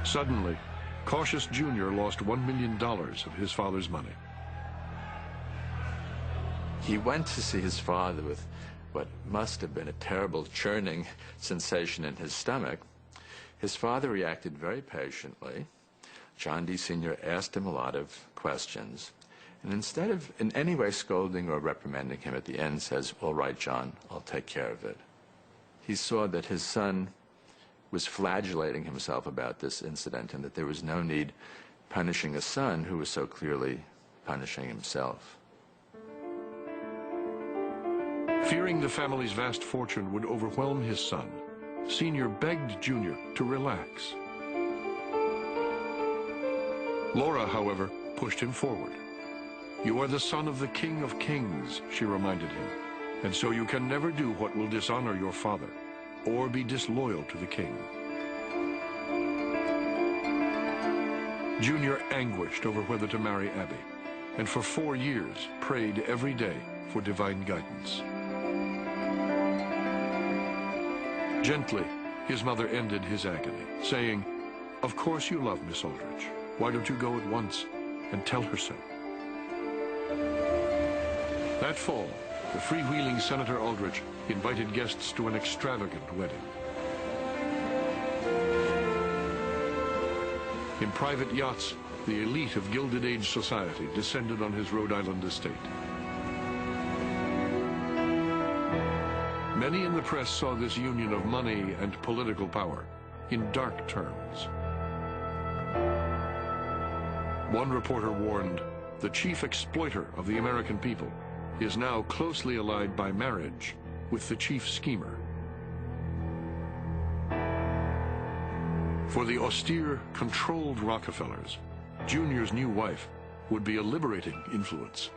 Suddenly, cautious Junior lost $1 million of his father's money. He went to see his father with what must have been a terrible churning sensation in his stomach. His father reacted very patiently. John D. Sr. asked him a lot of questions, and instead of in any way scolding or reprimanding him, at the end says, "All right, John, I'll take care of it." He saw that his son was flagellating himself about this incident and that there was no need punishing a son who was so clearly punishing himself. Fearing the family's vast fortune would overwhelm his son, Senior begged Junior to relax. Laura, however, pushed him forward. "You are the son of the King of Kings," she reminded him, "and so you can never do what will dishonor your father or be disloyal to the king." Junior anguished over whether to marry Abby, and for 4 years prayed every day for divine guidance. Gently, his mother ended his agony, saying, "Of course you love Miss Aldrich. Why don't you go at once and tell her so?" That fall, the freewheeling Senator Aldrich invited guests to an extravagant wedding. In private yachts, the elite of Gilded Age society descended on his Rhode Island estate. Many in the press saw this union of money and political power in dark terms. One reporter warned, "The chief exploiter of the American people is now closely allied by marriage with the chief schemer." For the austere, controlled Rockefellers, Junior's new wife would be a liberating influence.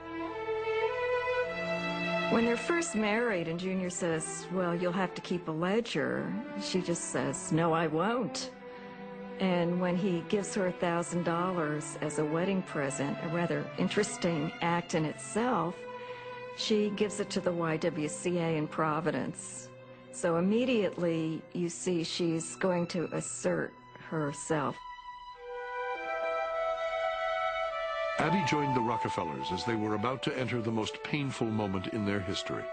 When they're first married and Junior says, "Well, you'll have to keep a ledger," she just says, "No, I won't." And when he gives her $1,000 as a wedding present, a rather interesting act in itself, she gives it to the YWCA in Providence. So immediately you see she's going to assert herself. Abby joined the Rockefellers as they were about to enter the most painful moment in their history.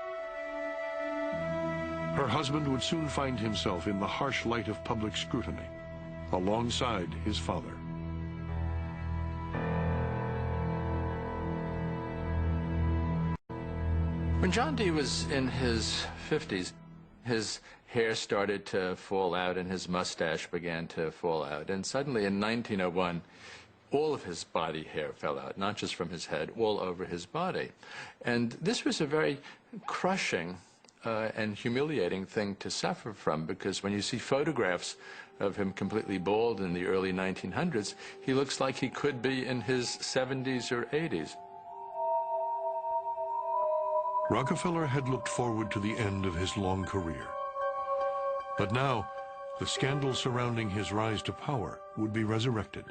Her husband would soon find himself in the harsh light of public scrutiny, alongside his father. When John D. was in his 50s, his hair started to fall out and his mustache began to fall out. And suddenly in 1901, all of his body hair fell out, not just from his head, all over his body. And this was a very crushing and humiliating thing to suffer from, because when you see photographs of him completely bald in the early 1900s, he looks like he could be in his 70s or 80s. Rockefeller had looked forward to the end of his long career. But now, the scandal surrounding his rise to power would be resurrected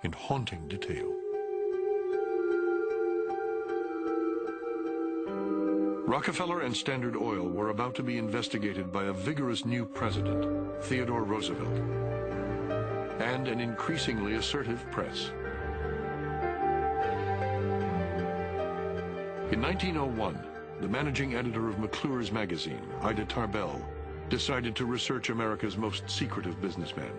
in haunting detail. Rockefeller and Standard Oil were about to be investigated by a vigorous new president, Theodore Roosevelt, and an increasingly assertive press. In 1901, the managing editor of McClure's magazine, Ida Tarbell, decided to research America's most secretive businessman.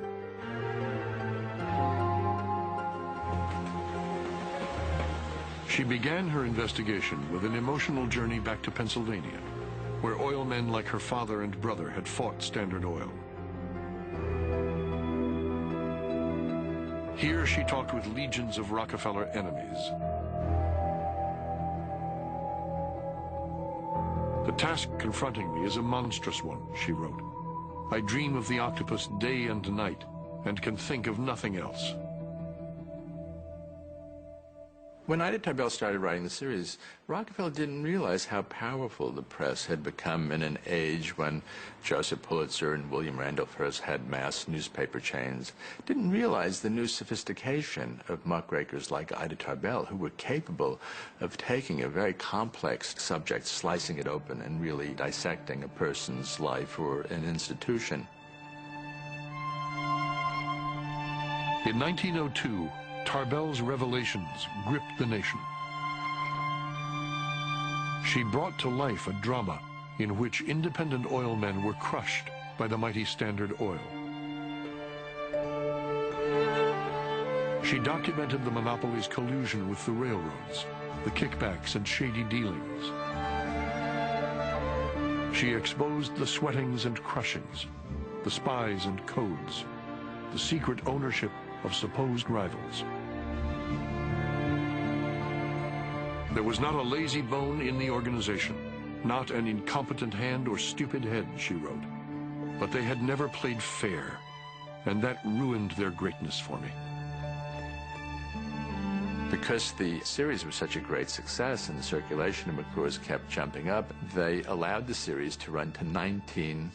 She began her investigation with an emotional journey back to Pennsylvania, where oil men like her father and brother had fought Standard Oil. Here she talked with legions of Rockefeller enemies. "The task confronting me is a monstrous one," she wrote. "I dream of the octopus day and night and can think of nothing else." When Ida Tarbell started writing the series, Rockefeller didn't realize how powerful the press had become in an age when Joseph Pulitzer and William Randolph Hearst had mass newspaper chains. Didn't realize the new sophistication of muckrakers like Ida Tarbell, who were capable of taking a very complex subject, slicing it open, and really dissecting a person's life or an institution. In 1902, Tarbell's revelations gripped the nation. She brought to life a drama in which independent oil men were crushed by the mighty Standard Oil. She documented the monopoly's collusion with the railroads, the kickbacks and shady dealings. She exposed the sweatings and crushings, the spies and codes, the secret ownership of supposed rivals. There was not a lazy bone in the organization, not an incompetent hand or stupid head, she wrote. But they had never played fair, and that ruined their greatness for me. Because the series was such a great success and the circulation of McClure's kept jumping up, they allowed the series to run to 19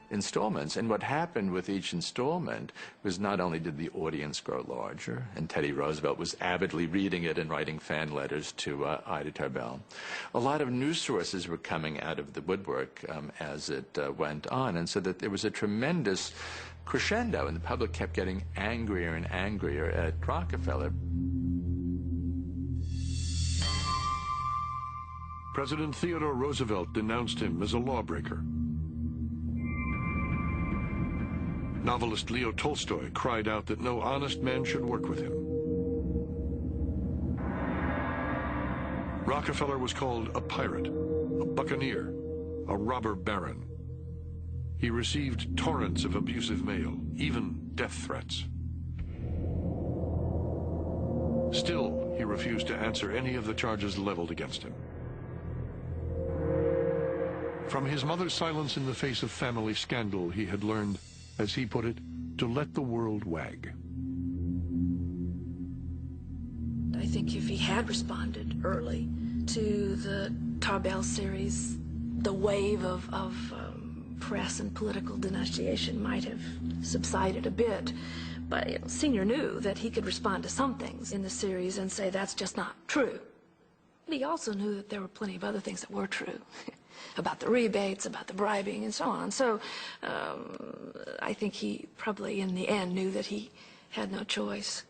installments. And what happened with each installment was not only did the audience grow larger, and Teddy Roosevelt was avidly reading it and writing fan letters to Ida Tarbell, a lot of news sources were coming out of the woodwork as it went on, and so that there was a tremendous crescendo, and the public kept getting angrier and angrier at Rockefeller. President Theodore Roosevelt denounced him as a lawbreaker. Novelist Leo Tolstoy cried out that no honest man should work with him. Rockefeller was called a pirate, a buccaneer, a robber baron. He received torrents of abusive mail, even death threats. Still, he refused to answer any of the charges leveled against him. From his mother's silence in the face of family scandal, he had learned, as he put it, to let the world wag. I think if he had responded early to the Tarbell series, the wave of press and political denunciation might have subsided a bit. But Senior knew that he could respond to some things in the series and say that's just not true. But he also knew that there were plenty of other things that were true. About the rebates, about the bribing, and so on. So I think he probably, in the end, knew that he had no choice.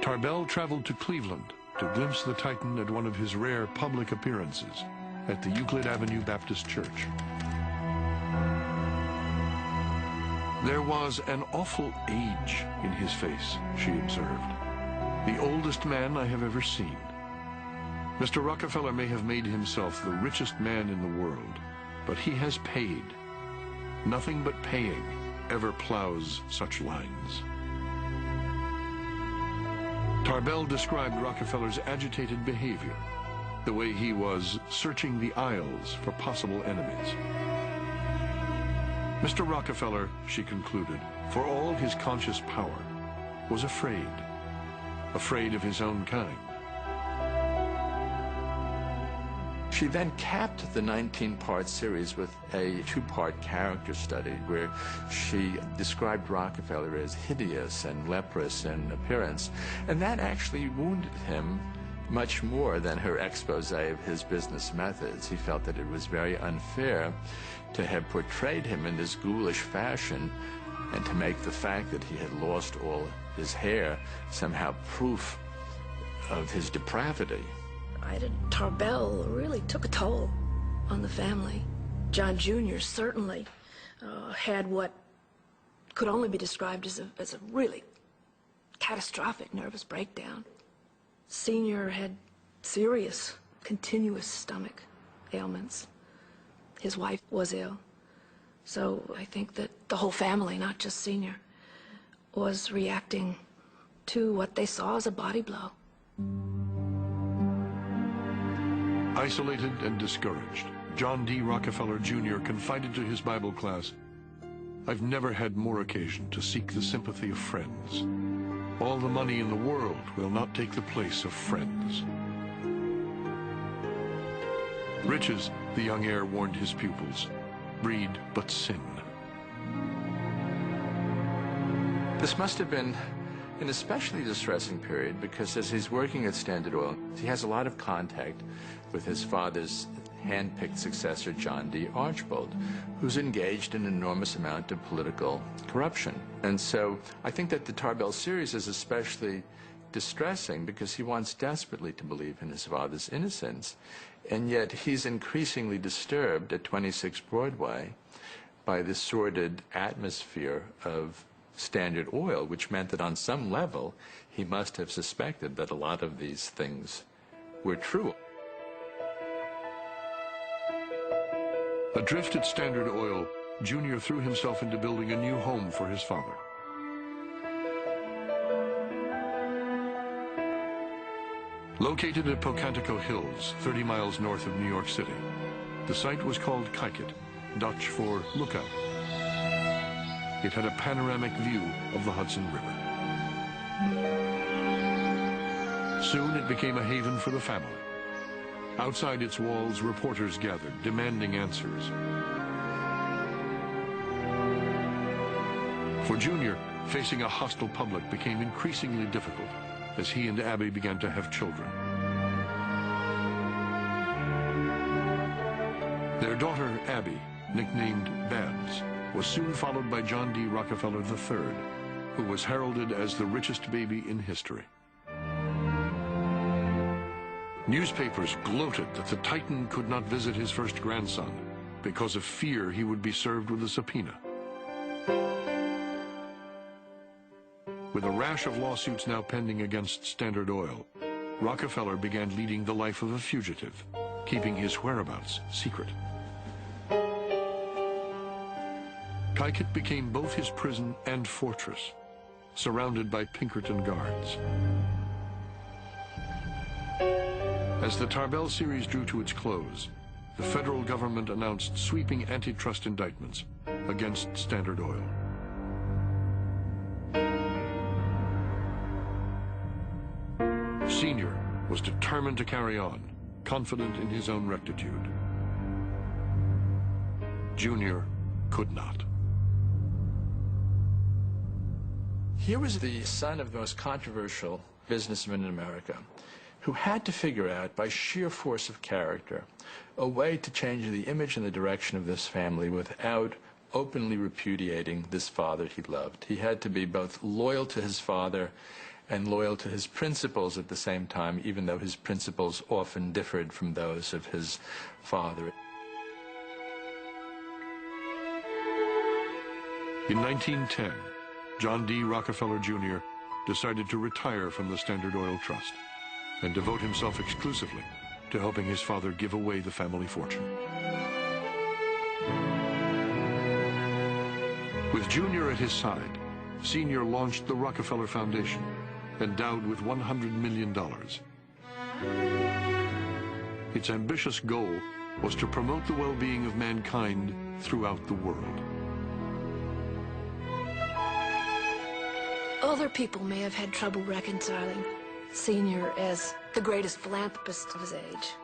Tarbell traveled to Cleveland to glimpse the Titan at one of his rare public appearances at the Euclid Avenue Baptist Church. There was an awful age in his face, she observed. The oldest man I have ever seen. Mr. Rockefeller may have made himself the richest man in the world, but he has paid. Nothing but paying ever plows such lines. Tarbell described Rockefeller's agitated behavior, the way he was searching the aisles for possible enemies. Mr. Rockefeller, she concluded, for all his conscious power, was afraid of his own kind. She then capped the 19-part series with a 2-part character study where she described Rockefeller as hideous and leprous in appearance, and that actually wounded him much more than her expose of his business methods. He felt that it was very unfair to have portrayed him in this ghoulish fashion and to make the fact that he had lost all his hair somehow proof of his depravity. Ida Tarbell really took a toll on the family. John Jr. certainly had what could only be described as a really catastrophic nervous breakdown. Senior had serious, continuous stomach ailments. His wife was ill. So I think that the whole family, not just Senior, was reacting to what they saw as a body blow. Isolated and discouraged, John D. Rockefeller Jr. confided to his Bible class, I've never had more occasion to seek the sympathy of friends. All the money in the world will not take the place of friends. Riches, the young heir warned his pupils, breed but sin. This must have been an especially distressing period because as he's working at Standard Oil, he has a lot of contact with his father's hand-picked successor, John D. Archbold, who's engaged in an enormous amount of political corruption. And so I think that the Tarbell series is especially distressing because he wants desperately to believe in his father's innocence, and yet he's increasingly disturbed at 26 Broadway by the sordid atmosphere of Standard Oil, which meant that on some level he must have suspected that a lot of these things were true. Adrift at Standard Oil, Junior threw himself into building a new home for his father. Located at Pocantico Hills, 30 miles north of New York City, the site was called Kijket, Dutch for lookout. It had a panoramic view of the Hudson River. Soon it became a haven for the family. Outside its walls, reporters gathered, demanding answers. For Junior, facing a hostile public became increasingly difficult as he and Abby began to have children. Their daughter, Abby, nicknamed Babs, was soon followed by John D. Rockefeller III, who was heralded as the richest baby in history. Newspapers gloated that the Titan could not visit his first grandson because of fear he would be served with a subpoena. With a rash of lawsuits now pending against Standard Oil, Rockefeller began leading the life of a fugitive, keeping his whereabouts secret. Kijket became both his prison and fortress, surrounded by Pinkerton guards. As the Tarbell series drew to its close, the federal government announced sweeping antitrust indictments against Standard Oil. Senior was determined to carry on, confident in his own rectitude. Junior could not. Here was the son of the most controversial businessman in America, who had to figure out, by sheer force of character, a way to change the image and the direction of this family without openly repudiating this father he loved. He had to be both loyal to his father and loyal to his principles at the same time, even though his principles often differed from those of his father. In 1910, John D. Rockefeller Jr. decided to retire from the Standard Oil Trust and devote himself exclusively to helping his father give away the family fortune. With Junior at his side, Senior launched the Rockefeller Foundation, endowed with $100 million. Its ambitious goal was to promote the well-being of mankind throughout the world. Other people may have had trouble reconciling Senior as the greatest philanthropist of his age.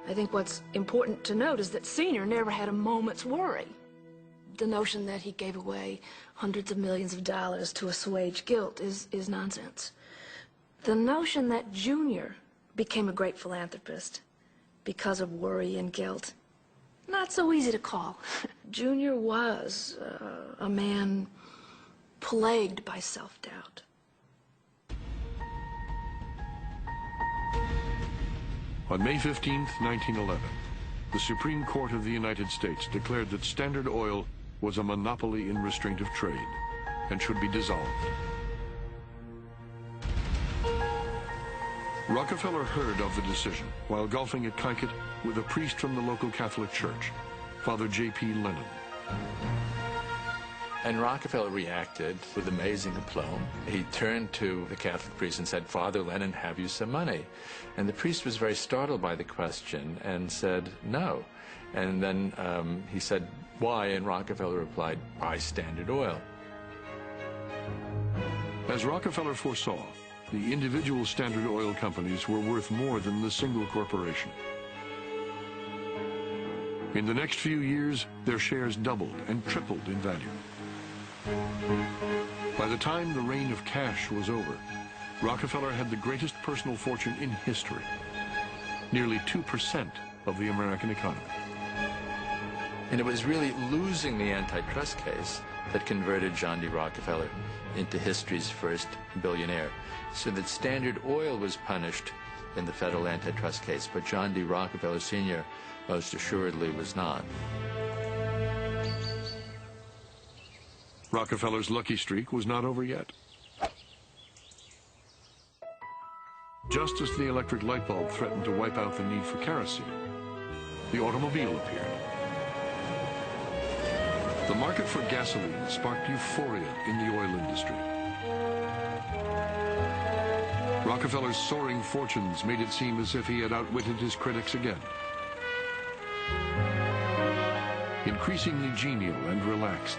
I think what's important to note is that Senior never had a moment's worry. The notion that he gave away hundreds of millions of dollars to assuage guilt is nonsense. The notion that Junior became a great philanthropist because of worry and guilt, not so easy to call. Junior was a man plagued by self-doubt. On May 15, 1911, the Supreme Court of the United States declared that Standard Oil was a monopoly in restraint of trade and should be dissolved. Rockefeller heard of the decision while golfing at Kijket with a priest from the local Catholic Church, Father J.P. Lennon. And Rockefeller reacted with amazing aplomb. He turned to the Catholic priest and said, "Father Lennon, have you some money?" And the priest was very startled by the question and said, "No." And then he said, "Why?" And Rockefeller replied, "Buy Standard Oil." As Rockefeller foresaw, the individual Standard Oil companies were worth more than the single corporation. In the next few years, their shares doubled and tripled in value. By the time the reign of cash was over, Rockefeller had the greatest personal fortune in history, nearly 2% of the American economy. And it was really losing the antitrust case that converted John D. Rockefeller into history's first billionaire. So that Standard Oil was punished in the federal antitrust case, but John D. Rockefeller Sr. most assuredly was not. Rockefeller's lucky streak was not over yet. Just as the electric light bulb threatened to wipe out the need for kerosene, the automobile appeared. The market for gasoline sparked euphoria in the oil industry. Rockefeller's soaring fortunes made it seem as if he had outwitted his critics again. Increasingly genial and relaxed,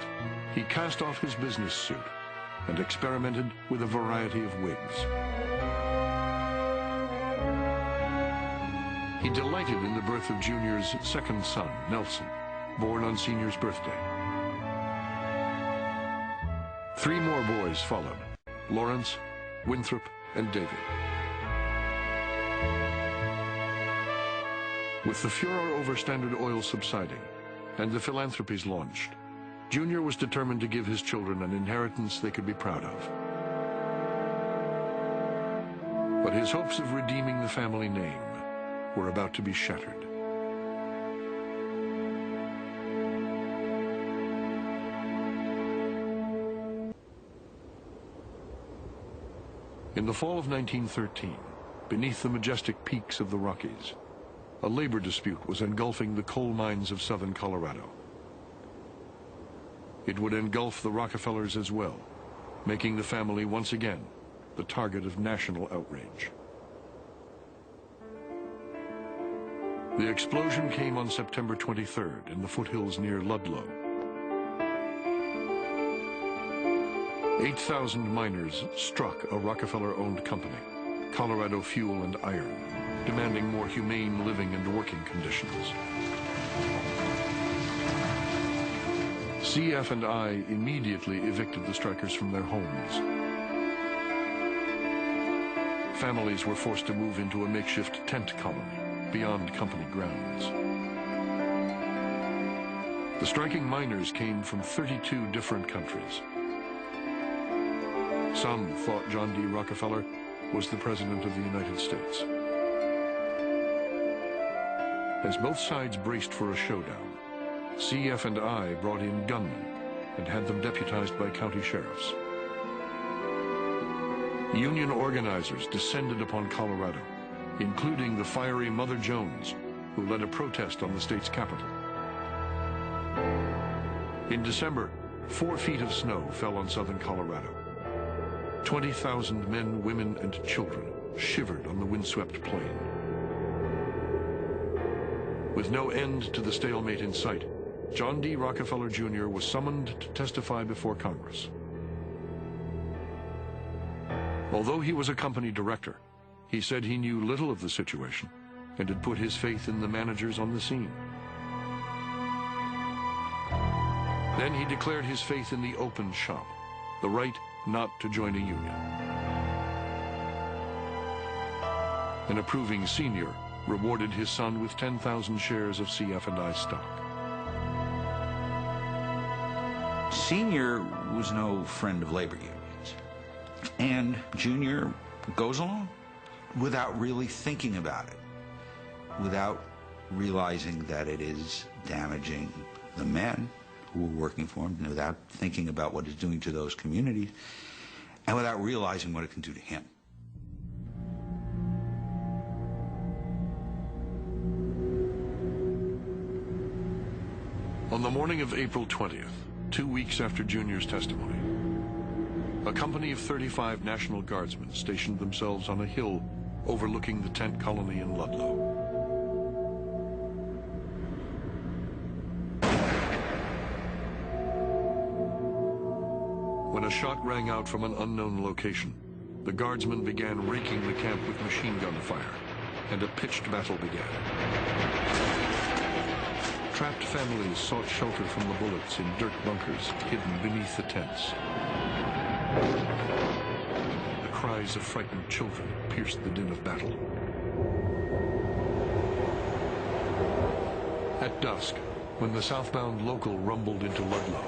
he cast off his business suit and experimented with a variety of wigs. He delighted in the birth of Junior's second son, Nelson, born on Senior's birthday. 3 more boys followed: Lawrence, Winthrop, and David. With the furor over Standard Oil subsiding and the philanthropies launched, Junior was determined to give his children an inheritance they could be proud of. But his hopes of redeeming the family name were about to be shattered. In the fall of 1913, beneath the majestic peaks of the Rockies, a labor dispute was engulfing the coal mines of southern Colorado. It would engulf the Rockefellers as well, making the family once again the target of national outrage. The explosion came on September 23rd in the foothills near Ludlow. 8,000 miners struck a Rockefeller-owned company, Colorado Fuel and Iron, demanding more humane living and working conditions. CF and I immediately evicted the strikers from their homes. Families were forced to move into a makeshift tent colony beyond company grounds. The striking miners came from 32 different countries. Some thought John D. Rockefeller was the President of the United States. As both sides braced for a showdown, CF and I brought in gunmen and had them deputized by county sheriffs. Union organizers descended upon Colorado, including the fiery Mother Jones, who led a protest on the state's capital. In December, 4 feet of snow fell on southern Colorado. 20,000 men, women, and children shivered on the windswept plain. With no end to the stalemate in sight, John D. Rockefeller Jr. was summoned to testify before Congress. Although he was a company director, he said he knew little of the situation and had put his faith in the managers on the scene. Then he declared his faith in the open shop, the right not to join a union. An approving senior rewarded his son with 10,000 shares of CF&I stock. Senior was no friend of labor unions, and Junior goes along without really thinking about it, without realizing that it is damaging the men who were working for him, without thinking about what it's doing to those communities, and without realizing what it can do to him. On the morning of April 20th, 2 weeks after Junior's testimony, a company of 35 National Guardsmen stationed themselves on a hill overlooking the tent colony in Ludlow. When a shot rang out from an unknown location, the Guardsmen began raking the camp with machine gun fire, and a pitched battle began. Trapped families sought shelter from the bullets in dirt bunkers hidden beneath the tents. The cries of frightened children pierced the din of battle. At dusk, when the southbound local rumbled into Ludlow,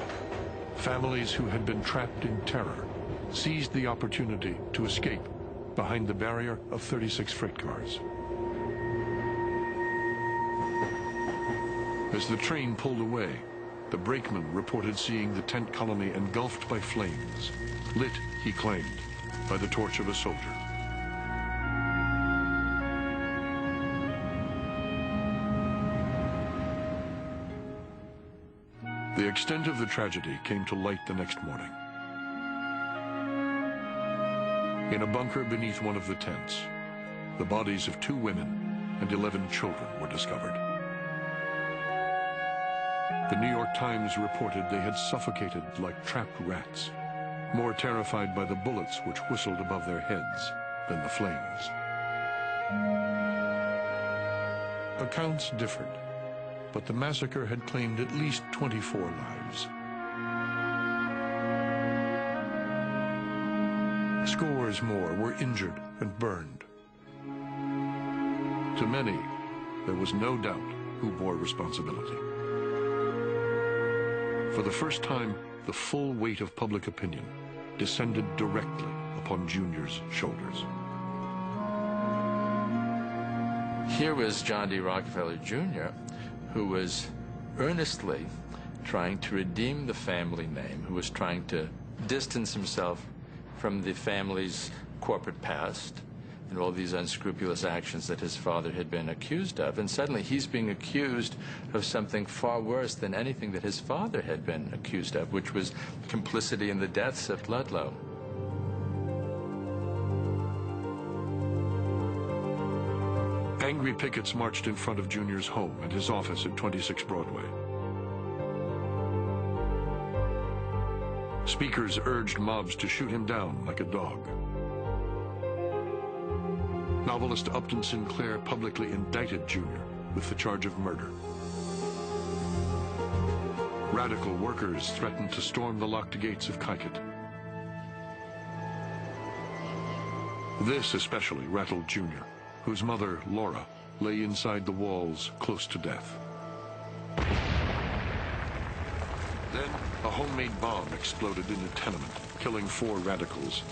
families who had been trapped in terror seized the opportunity to escape behind the barrier of 36 freight cars. As the train pulled away, the brakeman reported seeing the tent colony engulfed by flames, lit, he claimed, by the torch of a soldier. The extent of the tragedy came to light the next morning. In a bunker beneath one of the tents, the bodies of 2 women and 11 children were discovered. The New York Times reported they had suffocated like trapped rats, more terrified by the bullets which whistled above their heads than the flames. Accounts differed, but the massacre had claimed at least 24 lives. Scores more were injured and burned. To many, there was no doubt who bore responsibility. For the first time, the full weight of public opinion descended directly upon Junior's shoulders. Here was John D. Rockefeller, Jr., who was earnestly trying to redeem the family name, who was trying to distance himself from the family's corporate past and all these unscrupulous actions that his father had been accused of. And suddenly he's being accused of something far worse than anything that his father had been accused of, which was complicity in the deaths at Ludlow. Angry pickets marched in front of Junior's home and his office at 26 Broadway. Speakers urged mobs to shoot him down like a dog. Novelist Upton Sinclair publicly indicted Junior with the charge of murder. Radical workers threatened to storm the locked gates of Kykuit. This especially rattled Junior, whose mother, Laura, lay inside the walls close to death. Then, a homemade bomb exploded in a tenement, killing 4 radicals.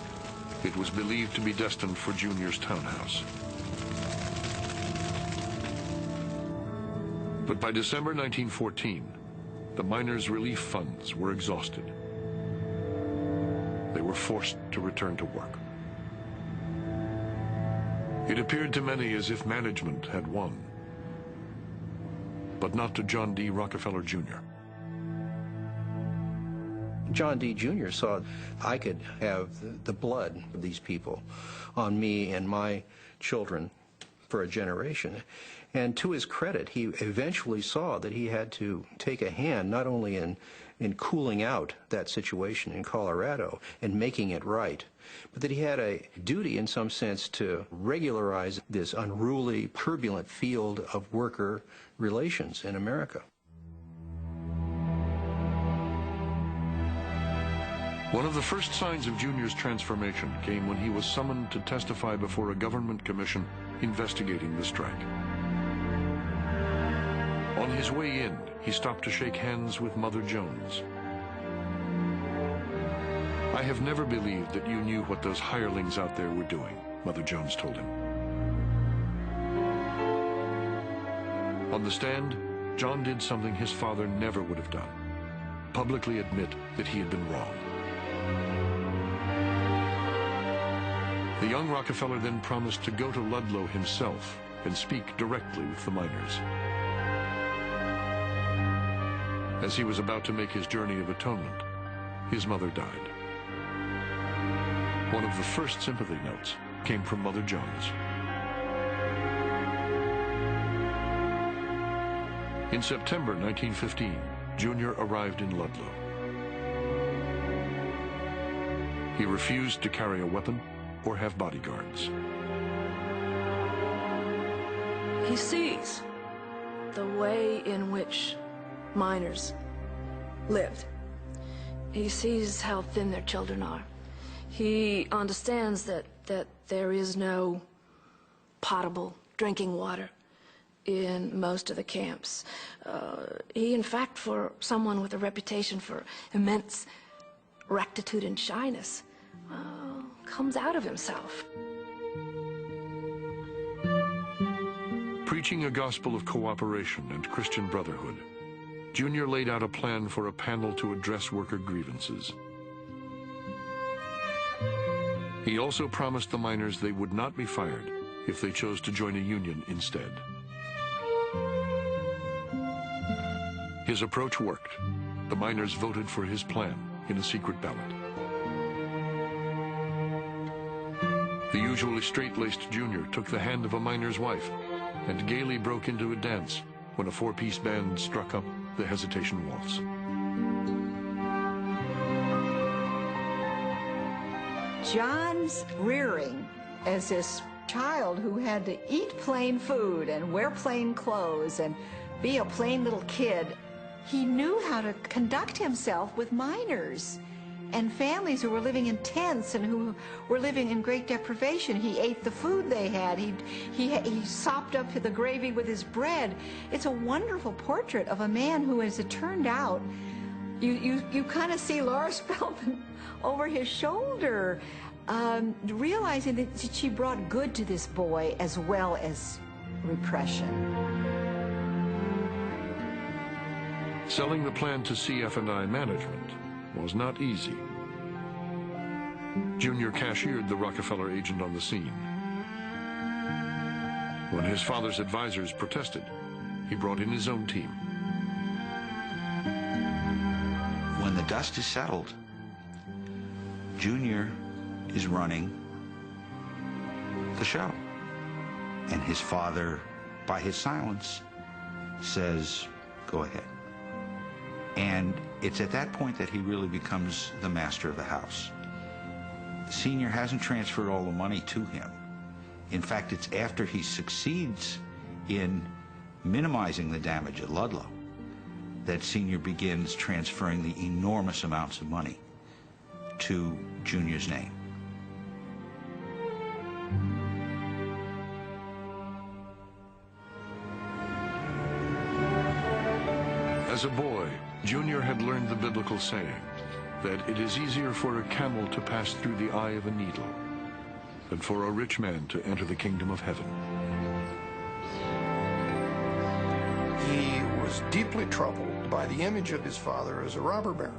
It was believed to be destined for Junior's townhouse. But by December 1914, the miners' relief funds were exhausted. They were forced to return to work. It appeared to many as if management had won, but not to John D. Rockefeller, Jr. John D. Jr. saw I could have the blood of these people on me and my children for a generation. And to his credit, he eventually saw that he had to take a hand not only in cooling out that situation in Colorado and making it right, but that he had a duty in some sense to regularize this unruly, turbulent field of worker relations in America. One of the first signs of Junior's transformation came when he was summoned to testify before a government commission investigating the strike. On his way in, he stopped to shake hands with Mother Jones. "I have never believed that you knew what those hirelings out there were doing," Mother Jones told him. On the stand, John did something his father never would have done: publicly admit that he had been wrong. The young Rockefeller then promised to go to Ludlow himself and speak directly with the miners. As he was about to make his journey of atonement, his mother died. One of the first sympathy notes came from Mother Jones. In September 1915, Junior arrived in Ludlow. He refused to carry a weapon or have bodyguards. He sees the way in which miners lived. He sees how thin their children are. He understands that there is no potable drinking water in most of the camps. He, in fact, for someone with a reputation for immense rectitude and shyness, comes out of himself. Preaching a gospel of cooperation and Christian brotherhood, Junior laid out a plan for a panel to address worker grievances. He also promised the miners they would not be fired if they chose to join a union instead. His approach worked. The miners voted for his plan in a secret ballot. The usually straight-laced Junior took the hand of a miner's wife and gaily broke into a dance when a four-piece band struck up the Hesitation Waltz. John's rearing as this child who had to eat plain food and wear plain clothes and be a plain little kid, he knew how to conduct himself with miners and families who were living in tents and who were living in great deprivation. He ate the food they had. He sopped up the gravy with his bread. It's a wonderful portrait of a man who, as it turned out, you kind of see Laura Spelman over his shoulder, realizing that she brought good to this boy as well as repression. Selling the plan to CF&I management was not easy. Junior cashiered the Rockefeller agent on the scene. When his father's advisors protested, he brought in his own team. When the dust is settled, Junior is running the show. And his father, by his silence, says, go ahead. And it's at that point that he really becomes the master of the house. Senior hasn't transferred all the money to him. In fact, it's after he succeeds in minimizing the damage at Ludlow that Senior begins transferring the enormous amounts of money to Junior's name. As a boy, Junior had learned the biblical saying that it is easier for a camel to pass through the eye of a needle than for a rich man to enter the kingdom of heaven. He was deeply troubled by the image of his father as a robber baron.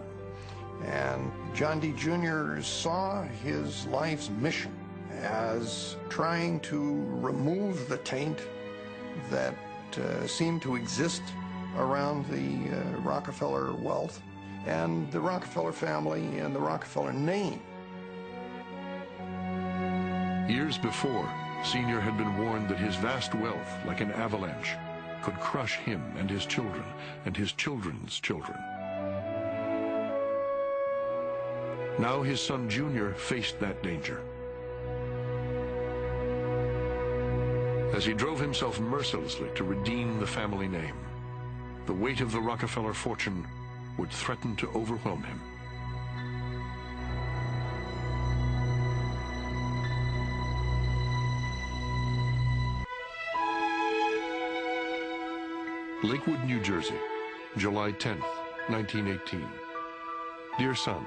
And John D. Jr. saw his life's mission as trying to remove the taint that seemed to exist around the Rockefeller wealth and the Rockefeller family and the Rockefeller name. Years before, Senior had been warned that his vast wealth, like an avalanche, could crush him and his children and his children's children. Now his son Junior faced that danger. As he drove himself mercilessly to redeem the family name, the weight of the Rockefeller fortune would threaten to overwhelm him. Lakewood, New Jersey, July 10th, 1918. Dear son,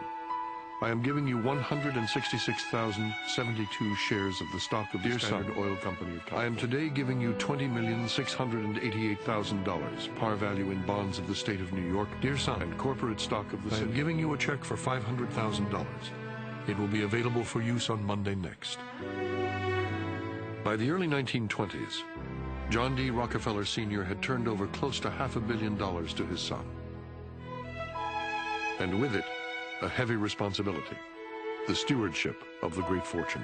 I am giving you 166,072 shares of the stock of the Standard Oil Company of California. I am today giving you $20,688,000, par value in bonds of the state of New York, dear son, and corporate stock of the city. I am giving you a check for $500,000. It will be available for use on Monday next. By the early 1920s, John D. Rockefeller Sr. had turned over close to $500 million to his son. and with it, a heavy responsibility, the stewardship of the great fortune.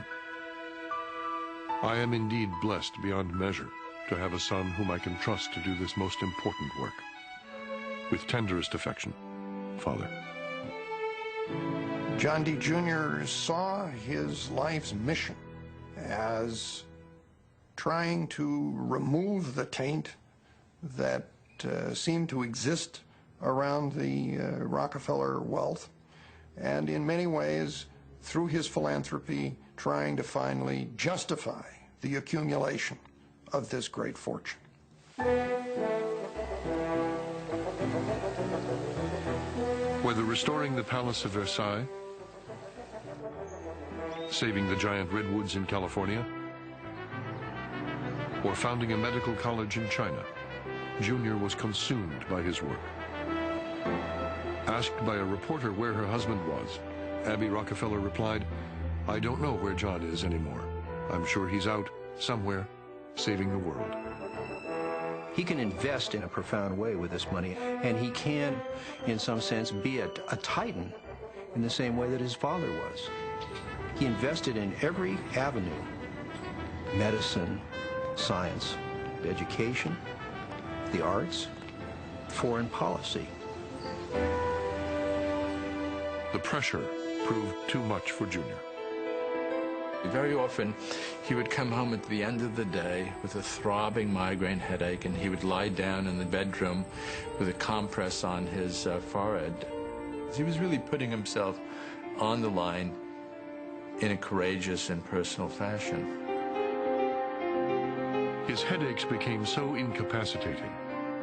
I am indeed blessed beyond measure to have a son whom I can trust to do this most important work. With tenderest affection, Father. John D. Jr. saw his life's mission as trying to remove the taint that seemed to exist around the Rockefeller wealth, and in many ways, through his philanthropy, trying to finally justify the accumulation of this great fortune. Whether restoring the Palace of Versailles, saving the giant redwoods in California, or founding a medical college in China, Jr. was consumed by his work. Asked by a reporter where her husband was, Abby Rockefeller replied, "I don't know where John is anymore. I'm sure he's out somewhere saving the world." He can invest in a profound way with this money, and he can, in some sense, be a titan in the same way that his father was. He invested in every avenue: medicine, science, education, the arts, foreign policy. The pressure proved too much for Jr. Very often, he would come home at the end of the day with a throbbing migraine headache, and he would lie down in the bedroom with a compress on his forehead. He was really putting himself on the line in a courageous and personal fashion. His headaches became so incapacitating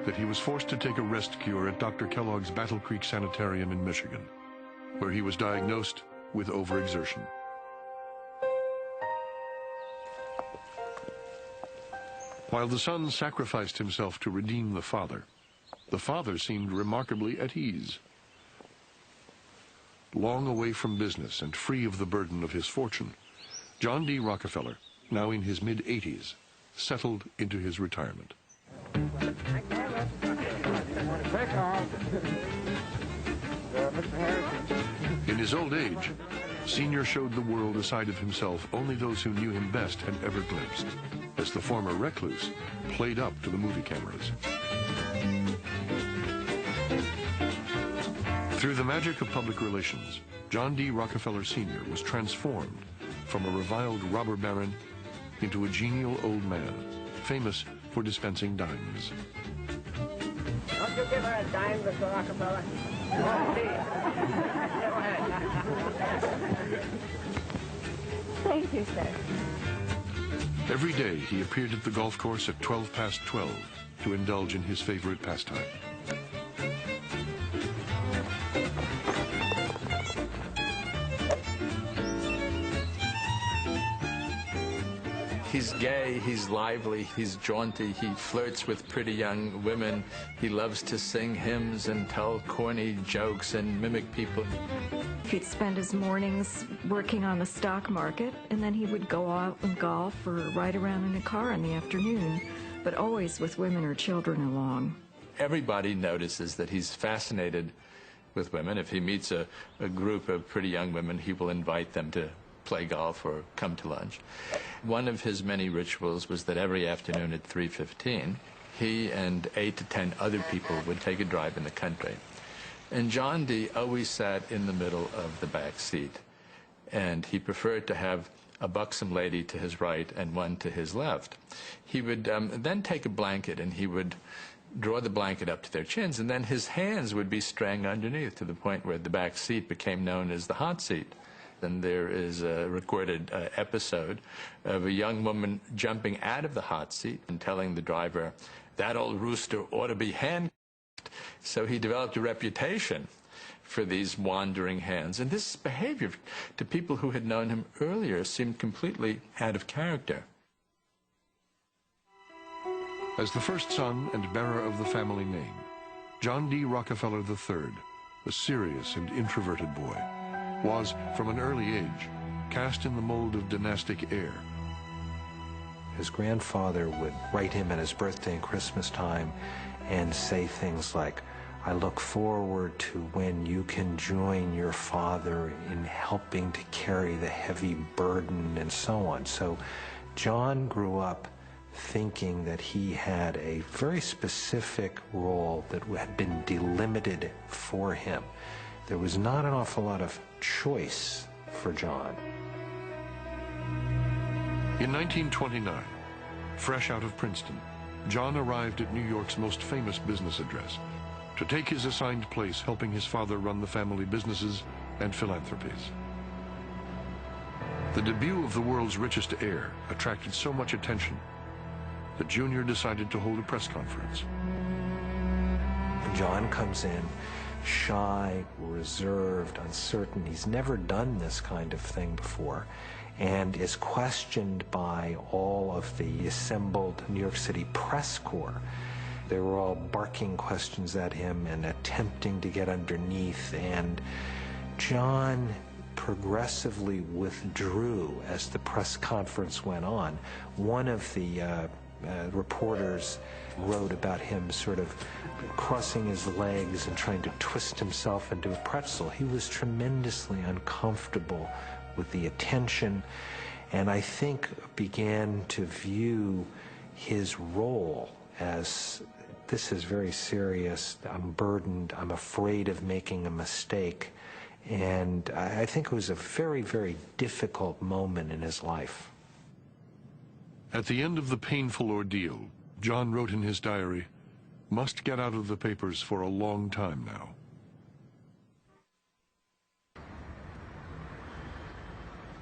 that he was forced to take a rest cure at Dr. Kellogg's Battle Creek Sanitarium in Michigan, where he was diagnosed with overexertion. While the son sacrificed himself to redeem the father seemed remarkably at ease. Long away from business and free of the burden of his fortune, John D. Rockefeller, now in his mid-80s, settled into his retirement. In his old age, Sr. showed the world a side of himself only those who knew him best had ever glimpsed, as the former recluse played up to the movie cameras. Through the magic of public relations, John D. Rockefeller Sr. was transformed from a reviled robber baron into a genial old man, famous for dispensing dimes. Don't you give her a dime, Mr. Rockefeller? Thank you, sir. Every day he appeared at the golf course at 12:12 to indulge in his favorite pastime. He's gay, he's lively, he's jaunty, he flirts with pretty young women, he loves to sing hymns and tell corny jokes and mimic people. He'd spend his mornings working on the stock market, and then he would go out and golf or ride around in a car in the afternoon, but always with women or children along. Everybody notices that he's fascinated with women. If he meets a group of pretty young women, he will invite them to play golf or come to lunch. One of his many rituals was that every afternoon at 3:15, he and 8 to 10 other people would take a drive in the country. And John D. always sat in the middle of the back seat, and he preferred to have a buxom lady to his right and one to his left. He would then take a blanket and he would draw the blanket up to their chins, and then his hands would be strung underneath to the point where the back seat became known as the hot seat. And there is a recorded episode of a young woman jumping out of the hot seat and telling the driver, "That old rooster ought to be handcuffed." So he developed a reputation for these wandering hands. And this behavior to people who had known him earlier seemed completely out of character. As the first son and bearer of the family name, John D. Rockefeller III, a serious and introverted boy, was, from an early age, cast in the mold of dynastic heir. His grandfather would write him at his birthday and Christmas time and say things like, I look forward to when you can join your father in helping to carry the heavy burden and so on. So John grew up thinking that he had a very specific role that had been delimited for him. There was not an awful lot of choice for John. In 1929, fresh out of Princeton, John arrived at New York's most famous business address to take his assigned place helping his father run the family businesses and philanthropies. The debut of the world's richest heir attracted so much attention that Junior decided to hold a press conference. John comes in shy, reserved, uncertain. He's never done this kind of thing before, and is questioned by all of the assembled New York City press corps. They were all barking questions at him and attempting to get underneath, and John progressively withdrew as the press conference went on. One of the reporters wrote about him sort of crossing his legs and trying to twist himself into a pretzel. He was tremendously uncomfortable with the attention, and I think began to view his role as, this is very serious, I'm burdened, I'm afraid of making a mistake. And I think it was a very, very difficult moment in his life. At the end of the painful ordeal, John wrote in his diary, "Must get out of the papers for a long time now."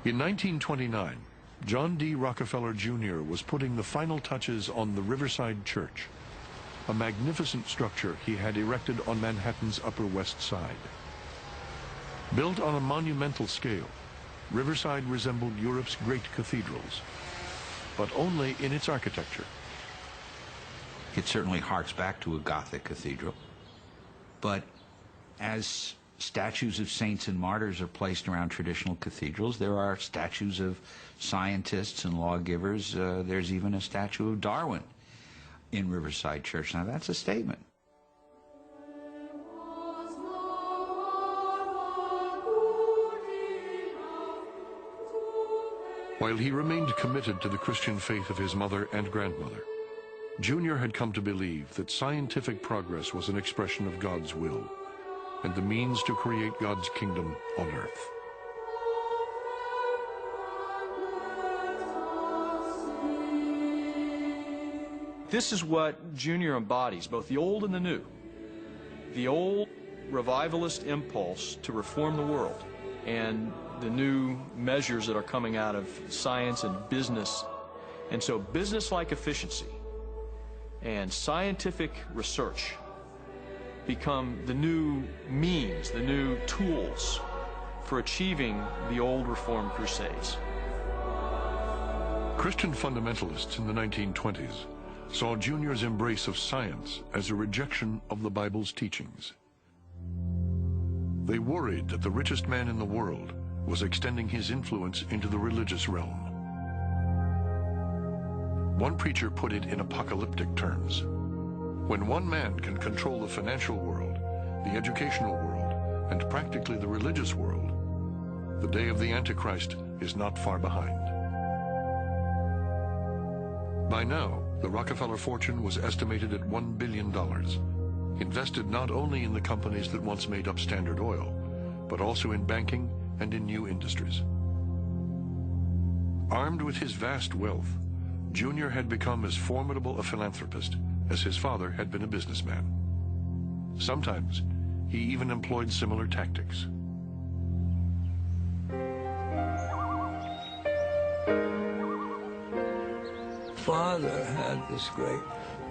In 1929, John D. Rockefeller Jr. was putting the final touches on the Riverside Church, a magnificent structure he had erected on Manhattan's Upper West Side. Built on a monumental scale, Riverside resembled Europe's great cathedrals, but only in its architecture. It certainly harks back to a Gothic cathedral, but as statues of saints and martyrs are placed around traditional cathedrals, there are statues of scientists and lawgivers. There's even a statue of Darwin in Riverside Church. Now that's a statement. While he remained committed to the Christian faith of his mother and grandmother, Junior had come to believe that scientific progress was an expression of God's will and the means to create God's kingdom on earth. This is what Junior embodies, both the old and the new. The old revivalist impulse to reform the world, and the new measures that are coming out of science and business. And so business-like efficiency and scientific research become the new means, the new tools for achieving the old reform crusades. Christian fundamentalists in the 1920s saw Junior's embrace of science as a rejection of the Bible's teachings. They worried that the richest man in the world was extending his influence into the religious realm. One preacher put it in apocalyptic terms. When one man can control the financial world, the educational world, and practically the religious world, the day of the Antichrist is not far behind. By now, the Rockefeller fortune was estimated at $1 billion, invested not only in the companies that once made up Standard Oil, but also in banking and in new industries. Armed with his vast wealth, Junior had become as formidable a philanthropist as his father had been a businessman. Sometimes, he even employed similar tactics. Father had this great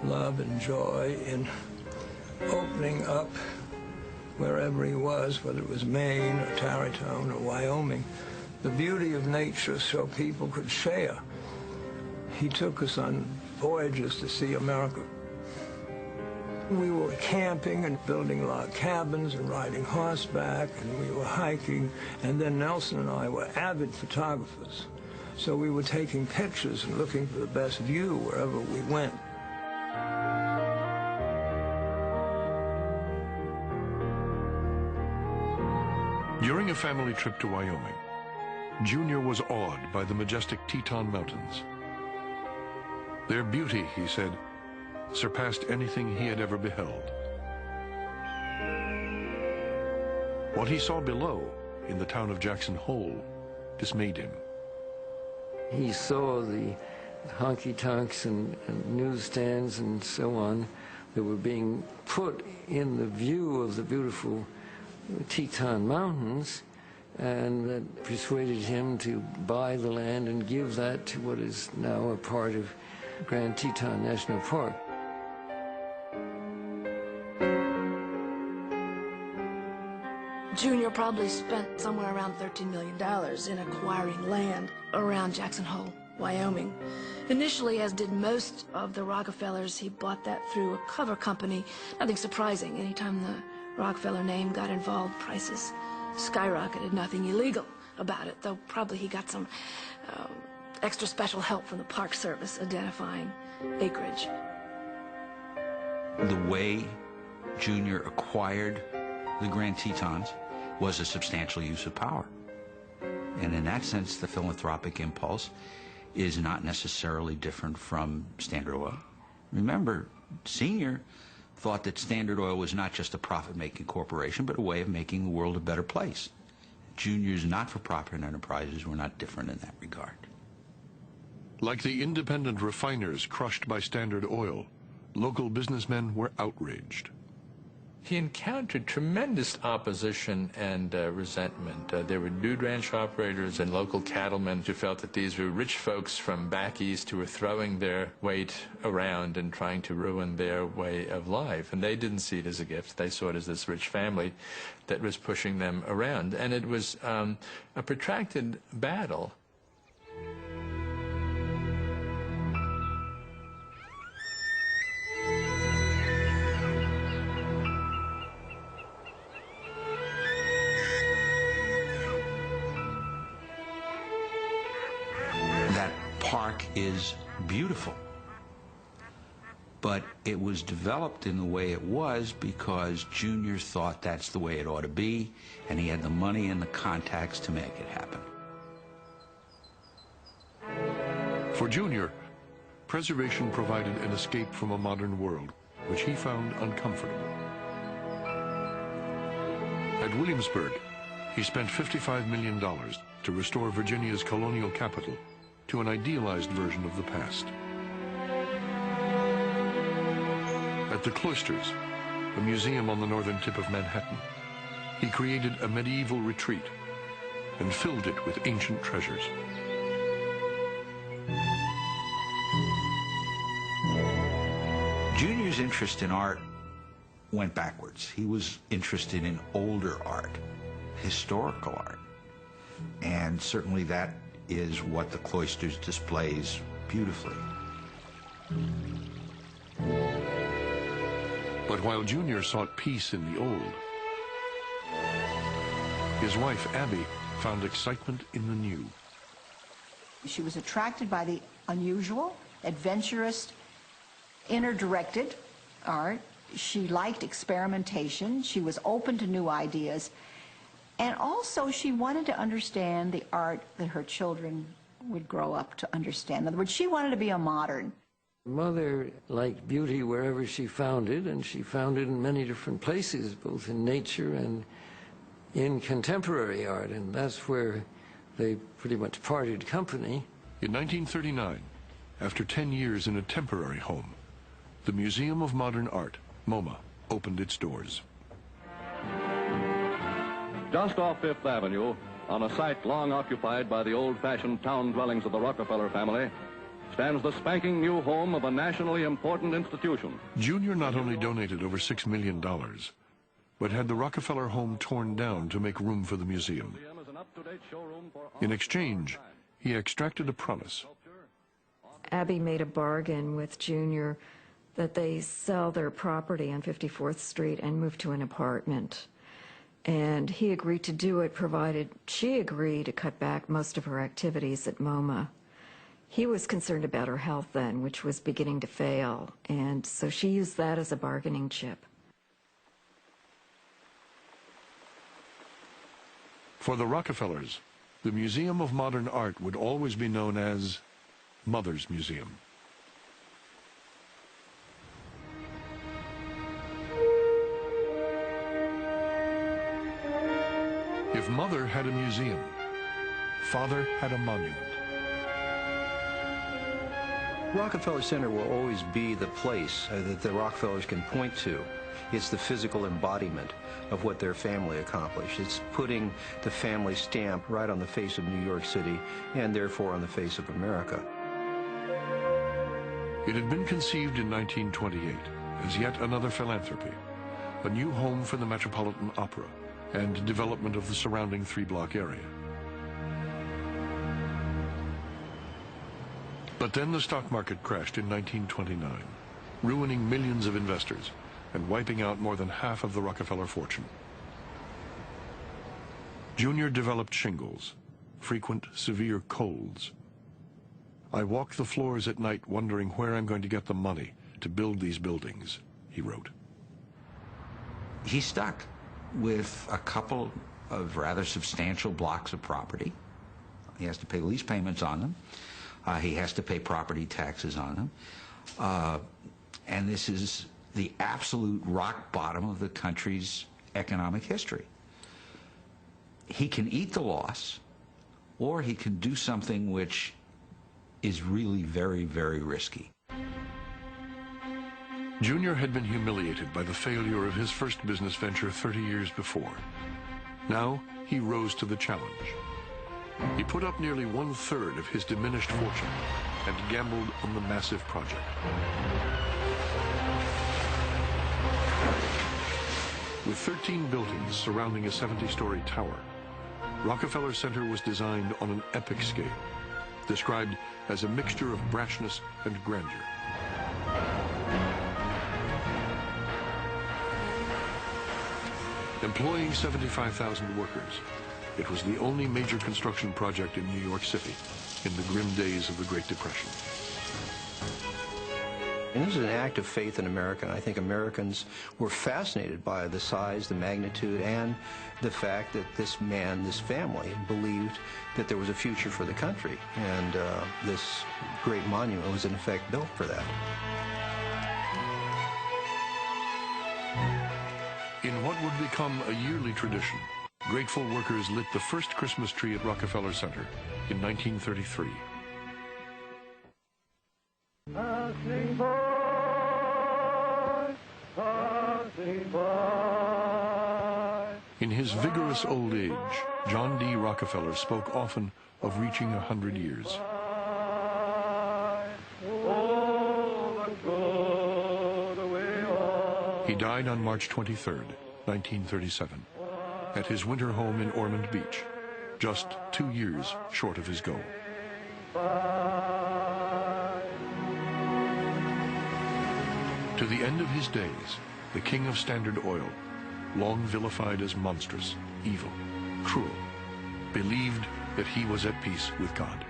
love and joy in opening up wherever he was, whether it was Maine or Tarrytown or Wyoming, the beauty of nature so people could share. He took us on voyages to see America. We were camping and building log cabins and riding horseback, and we were hiking, and then Nelson and I were avid photographers. So we were taking pictures and looking for the best view wherever we went. During a family trip to Wyoming, Junior was awed by the majestic Teton Mountains. Their beauty, he said, surpassed anything he had ever beheld. What he saw below, in the town of Jackson Hole, dismayed him. He saw the honky-tonks and newsstands and so on that were being put in the view of the beautiful Teton Mountains, and that persuaded him to buy the land and give that to what is now a part of Grand Teton National Park. Junior probably spent somewhere around $13 million in acquiring land around Jackson Hole, Wyoming. Initially, as did most of the Rockefellers, he bought that through a cover company. Nothing surprising. Anytime the Rockefeller name got involved, prices skyrocketed. Nothing illegal about it, though probably he got some extra special help from the Park Service identifying acreage. The way Junior acquired the Grand Tetons was a substantial use of power. And in that sense, the philanthropic impulse is not necessarily different from Standard Oil. Remember, Senior thought that Standard Oil was not just a profit-making corporation, but a way of making the world a better place. Junior's not-for-profit enterprises were not different in that regard. Like the independent refiners crushed by Standard Oil, local businessmen were outraged. He encountered tremendous opposition and resentment. There were dude ranch operators and local cattlemen who felt that these were rich folks from back east who were throwing their weight around and trying to ruin their way of life. And they didn't see it as a gift. They saw it as this rich family that was pushing them around. And it was a protracted battle. Park is beautiful, but it was developed in the way it was because Junior thought that's the way it ought to be, and he had the money and the contacts to make it happen. For Junior, preservation provided an escape from a modern world, which he found uncomfortable. At Williamsburg, he spent $55 million to restore Virginia's colonial capital to an idealized version of the past. At the Cloisters, a museum on the northern tip of Manhattan, he created a medieval retreat and filled it with ancient treasures. Junior's interest in art went backwards. He was interested in older art, historical art, and certainly that is what the Cloisters displays beautifully. But while Junior sought peace in the old, his wife, Abby, found excitement in the new. She was attracted by the unusual, adventurous, inner-directed art. She liked experimentation. She was open to new ideas. And also, she wanted to understand the art that her children would grow up to understand. In other words, she wanted to be a modern. Mother liked beauty wherever she found it, and she found it in many different places, both in nature and in contemporary art, and that's where they pretty much parted company. In 1939, after 10 years in a temporary home, the Museum of Modern Art, MoMA, opened its doors. Just off Fifth Avenue, on a site long occupied by the old-fashioned town dwellings of the Rockefeller family, stands the spanking new home of a nationally important institution. Junior not only donated over $6 million, but had the Rockefeller home torn down to make room for the museum. In exchange, he extracted a promise. Abby made a bargain with Junior that they sell their property on 54th Street and move to an apartment. And he agreed to do it, provided she agreed to cut back most of her activities at MoMA. He was concerned about her health then, which was beginning to fail, and so she used that as a bargaining chip. For the Rockefellers, the Museum of Modern Art would always be known as Mother's Museum. If Mother had a museum, Father had a monument. Rockefeller Center will always be the place that the Rockefellers can point to. It's the physical embodiment of what their family accomplished. It's putting the family stamp right on the face of New York City and therefore on the face of America. It had been conceived in 1928 as yet another philanthropy, a new home for the Metropolitan Opera and development of the surrounding three-block area. But then the stock market crashed in 1929, ruining millions of investors and wiping out more than half of the Rockefeller fortune. Junior developed shingles, frequent severe colds. I walk the floors at night wondering where I'm going to get the money to build these buildings, he wrote. He's stuck with a couple of rather substantial blocks of property. He has to pay lease payments on them. He has to pay property taxes on them. And this is the absolute rock bottom of the country's economic history. He can eat the loss, or he can do something which is really very, very risky. Junior had been humiliated by the failure of his first business venture 30 years before. Now he rose to the challenge. He put up nearly 1/3 of his diminished fortune and gambled on the massive project. With 13 buildings surrounding a 70-story tower, Rockefeller Center was designed on an epic scale, described as a mixture of brashness and grandeur. Employing 75,000 workers, it was the only major construction project in New York City in the grim days of the Great Depression. And this is an act of faith in America, and I think Americans were fascinated by the size, the magnitude, and the fact that this man, this family, believed that there was a future for the country, and this great monument was in effect built for that. In what would become a yearly tradition, grateful workers lit the first Christmas tree at Rockefeller Center in 1933. Passing by, passing by. In his vigorous old age, John D. Rockefeller spoke often of reaching 100 years. He died on March 23, 1937, at his winter home in Ormond Beach, just 2 years short of his goal. To the end of his days, the king of Standard Oil, long vilified as monstrous, evil, cruel, believed that he was at peace with God.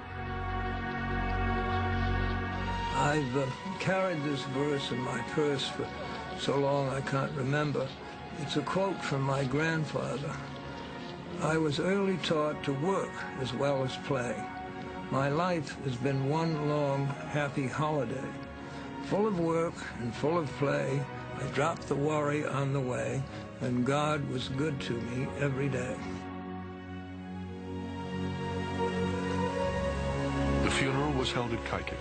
I've carried this verse in my purse for so long I can't remember. It's a quote from my grandfather. I was early taught to work as well as play. My life has been one long, happy holiday. Full of work and full of play, I dropped the worry on the way, and God was good to me every day. The funeral was held at Kykuit,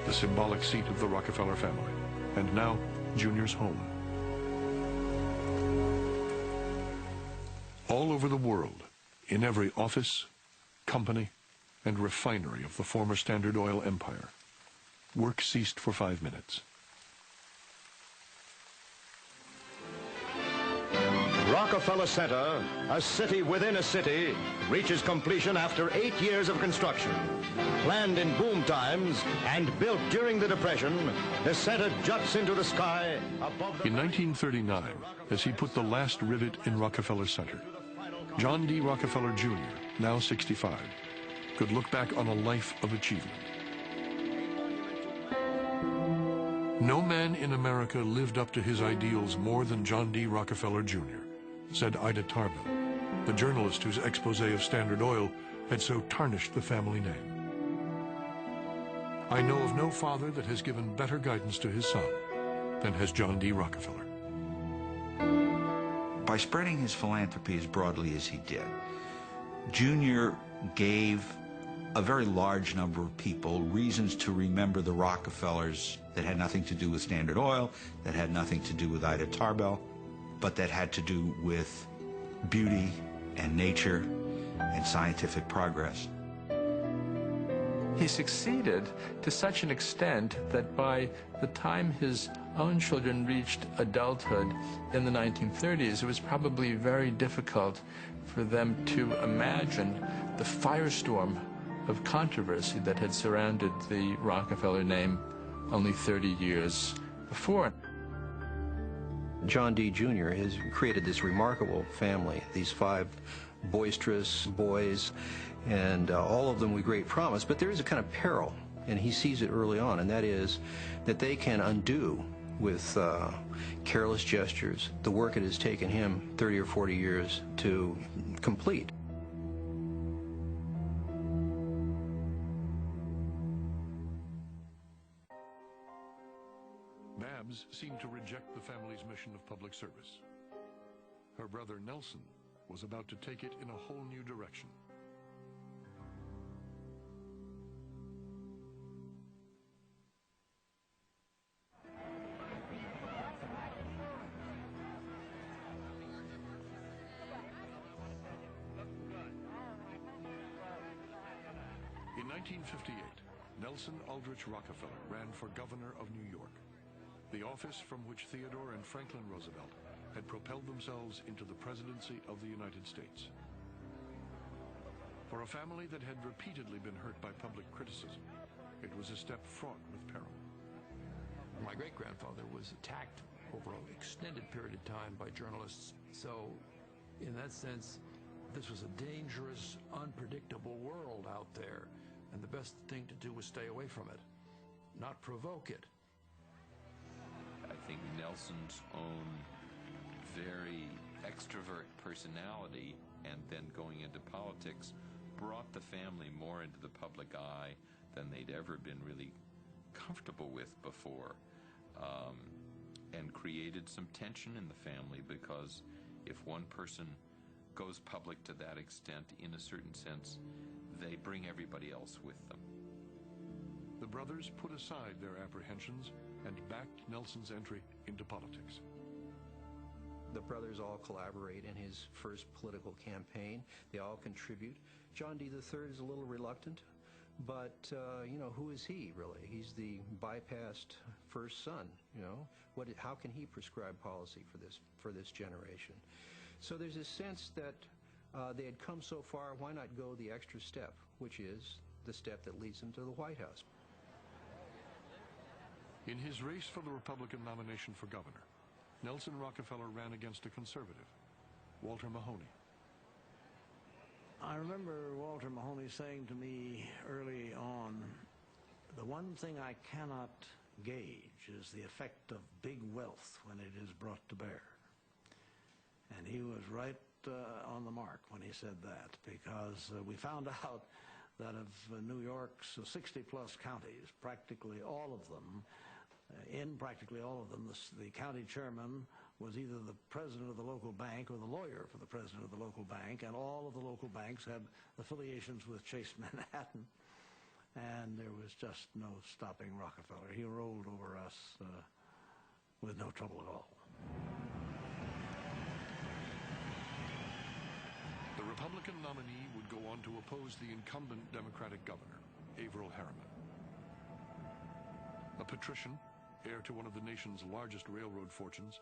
the symbolic seat of the Rockefeller family, and now Junior's home. All over the world, in every office, company, and refinery of the former Standard Oil empire, work ceased for 5 minutes. Rockefeller Center, a city within a city, reaches completion after 8 years of construction. Planned in boom times and built during the Depression, the center juts into the sky above the... In 1939, as he put the last rivet in Rockefeller Center, John D. Rockefeller Jr., now 65, could look back on a life of achievement. No man in America lived up to his ideals more than John D. Rockefeller Jr., said Ida Tarbell. the journalist whose expose of Standard Oil had so tarnished the family name. I know of no father that has given better guidance to his son than has John D. Rockefeller. By spreading his philanthropy as broadly as he did, Junior gave a very large number of people reasons to remember the Rockefellers that had nothing to do with Standard Oil, that had nothing to do with Ida Tarbell, but that had to do with beauty and nature and scientific progress. He succeeded to such an extent that by the time his own children reached adulthood in the 1930s, it was probably very difficult for them to imagine the firestorm of controversy that had surrounded the Rockefeller name only 30 years before. John D. Jr. has created this remarkable family, these 5 boisterous boys, and all of them with great promise, but there is a kind of peril, and he sees it early on, and that is that they can undo with careless gestures the work it has taken him 30 or 40 years to complete. Babs seemed to reject the family's mission of public service. Her brother Nelson was about to take it in a whole new direction. In 1958, Nelson Aldrich Rockefeller ran for governor of New York, the office from which Theodore and Franklin Roosevelt had propelled themselves into the presidency of the United States. For a family that had repeatedly been hurt by public criticism, it was a step fraught with peril. My great-grandfather was attacked over an extended period of time by journalists, so in that sense, this was a dangerous, unpredictable world out there, and the best thing to do was stay away from it, not provoke it. I think Nelson's own very extrovert personality and then going into politics brought the family more into the public eye than they'd ever been really comfortable with before, and created some tension in the family, because if one person goes public to that extent, in a certain sense, they bring everybody else with them. The brothers put aside their apprehensions and backed Nelson's entry into politics. The brothers all collaborate in his first political campaign. They all contribute. John D. III is a little reluctant, but, you know, who is he, really? He's the bypassed first son, you know? How can he prescribe policy for this generation? So there's a sense that they had come so far, why not go the extra step, which is the step that leads them to the White House. In his race for the Republican nomination for governor, Nelson Rockefeller ran against a conservative, Walter Mahoney. I remember Walter Mahoney saying to me early on, the one thing I cannot gauge is the effect of big wealth when it is brought to bear. And he was right on the mark when he said that, because we found out that of New York's 60-plus counties, practically all of them, the county chairman was either the president of the local bank or the lawyer for the president of the local bank, and all of the local banks had affiliations with Chase Manhattan, and there was just no stopping Rockefeller. He rolled over us with no trouble at all. The Republican nominee would go on to oppose the incumbent Democratic governor, Averell Harriman. A patrician, heir to one of the nation's largest railroad fortunes,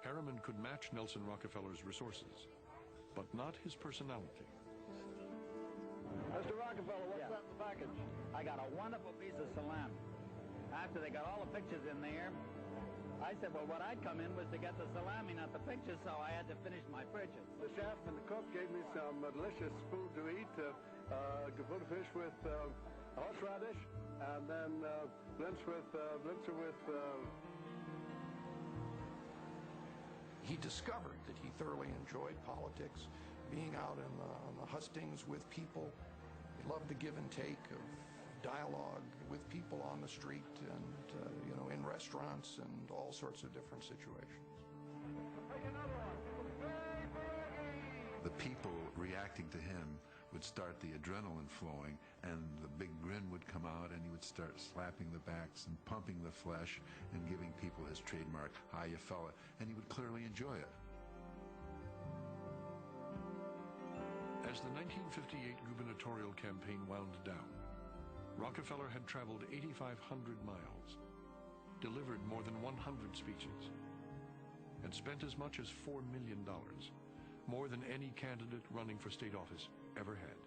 Harriman could match Nelson Rockefeller's resources, but not his personality. Mr. Rockefeller, what's that in the package? I got a wonderful piece of salami. After they got all the pictures in there, I said, well, what I'd come in was to get the salami, not the pictures, so I had to finish my purchase. The chef and the cook gave me some delicious food to eat. Gefilte fish with horseradish, and then blinzer with... He discovered that he thoroughly enjoyed politics, being out on the hustings with people. He loved the give and take of dialogue with people on the street and, in restaurants and all sorts of different situations. The people reacting to him would start the adrenaline flowing, and the big grin would come out, and he would start slapping the backs and pumping the flesh and giving people his trademark, "Hiya, fella," and he would clearly enjoy it. As the 1958 gubernatorial campaign wound down, Rockefeller had traveled 8,500 miles, delivered more than 100 speeches, and spent as much as $4 million, more than any candidate running for state office ever had.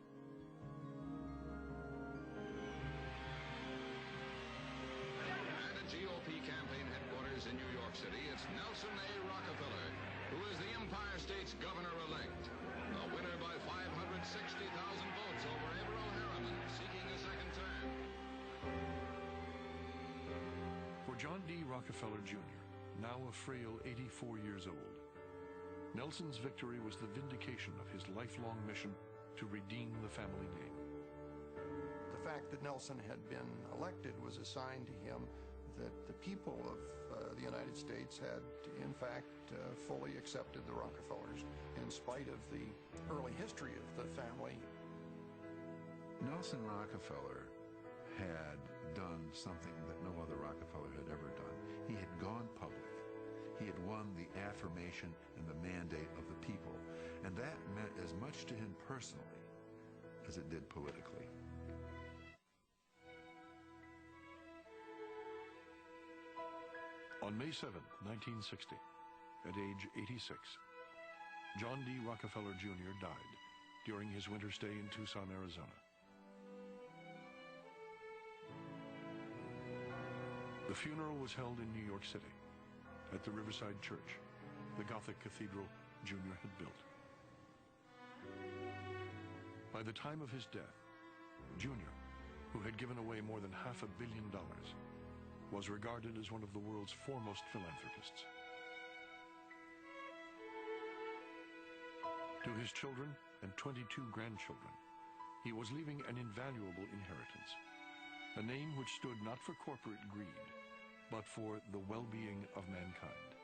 At a GOP campaign headquarters in New York City, it's Nelson A. Rockefeller, who is the Empire State's governor-elect, a winner by 560,000 votes over Averill Harriman, seeking a second term. For John D. Rockefeller Jr., now a frail 84 years old, Nelson's victory was the vindication of his lifelong mission to redeem the family name. The fact that Nelson had been elected was a sign to him that the people of the United States had, in fact, fully accepted the Rockefellers, in spite of the early history of the family. Nelson Rockefeller had done something that no other Rockefeller had ever done. He had gone public. He had won the affirmation and the mandate of the people, and that meant as much to him personally as it did politically. On May 7, 1960, at age 86, John D. Rockefeller Jr. died during his winter stay in Tucson, Arizona. The funeral was held in New York City, at the Riverside Church, the Gothic cathedral Jr. had built. By the time of his death, Jr., who had given away more than $500 million, was regarded as one of the world's foremost philanthropists. To his children and 22 grandchildren, he was leaving an invaluable inheritance, a name which stood not for corporate greed, but for the well-being of mankind.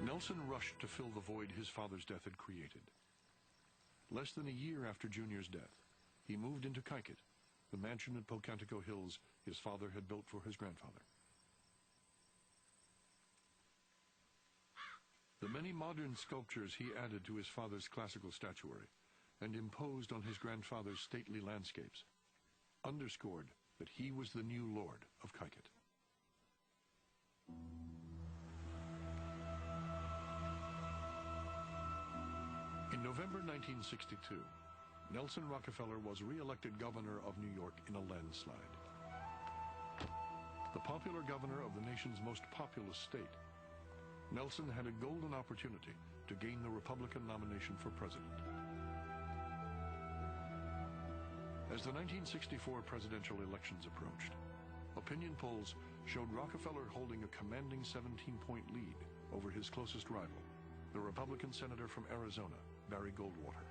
Nelson rushed to fill the void his father's death had created. Less than a year after Junior's death, he moved into Kykuit, the mansion at Pocantico Hills his father had built for his grandfather. The many modern sculptures he added to his father's classical statuary and imposed on his grandfather's stately landscapes underscored that he was the new lord of Kykuit. In November 1962, Nelson Rockefeller was re-elected governor of New York in a landslide. The popular governor of the nation's most populous state, Nelson had a golden opportunity to gain the Republican nomination for president. As the 1964 presidential elections approached, opinion polls showed Rockefeller holding a commanding 17-point lead over his closest rival, the Republican senator from Arizona, Barry Goldwater.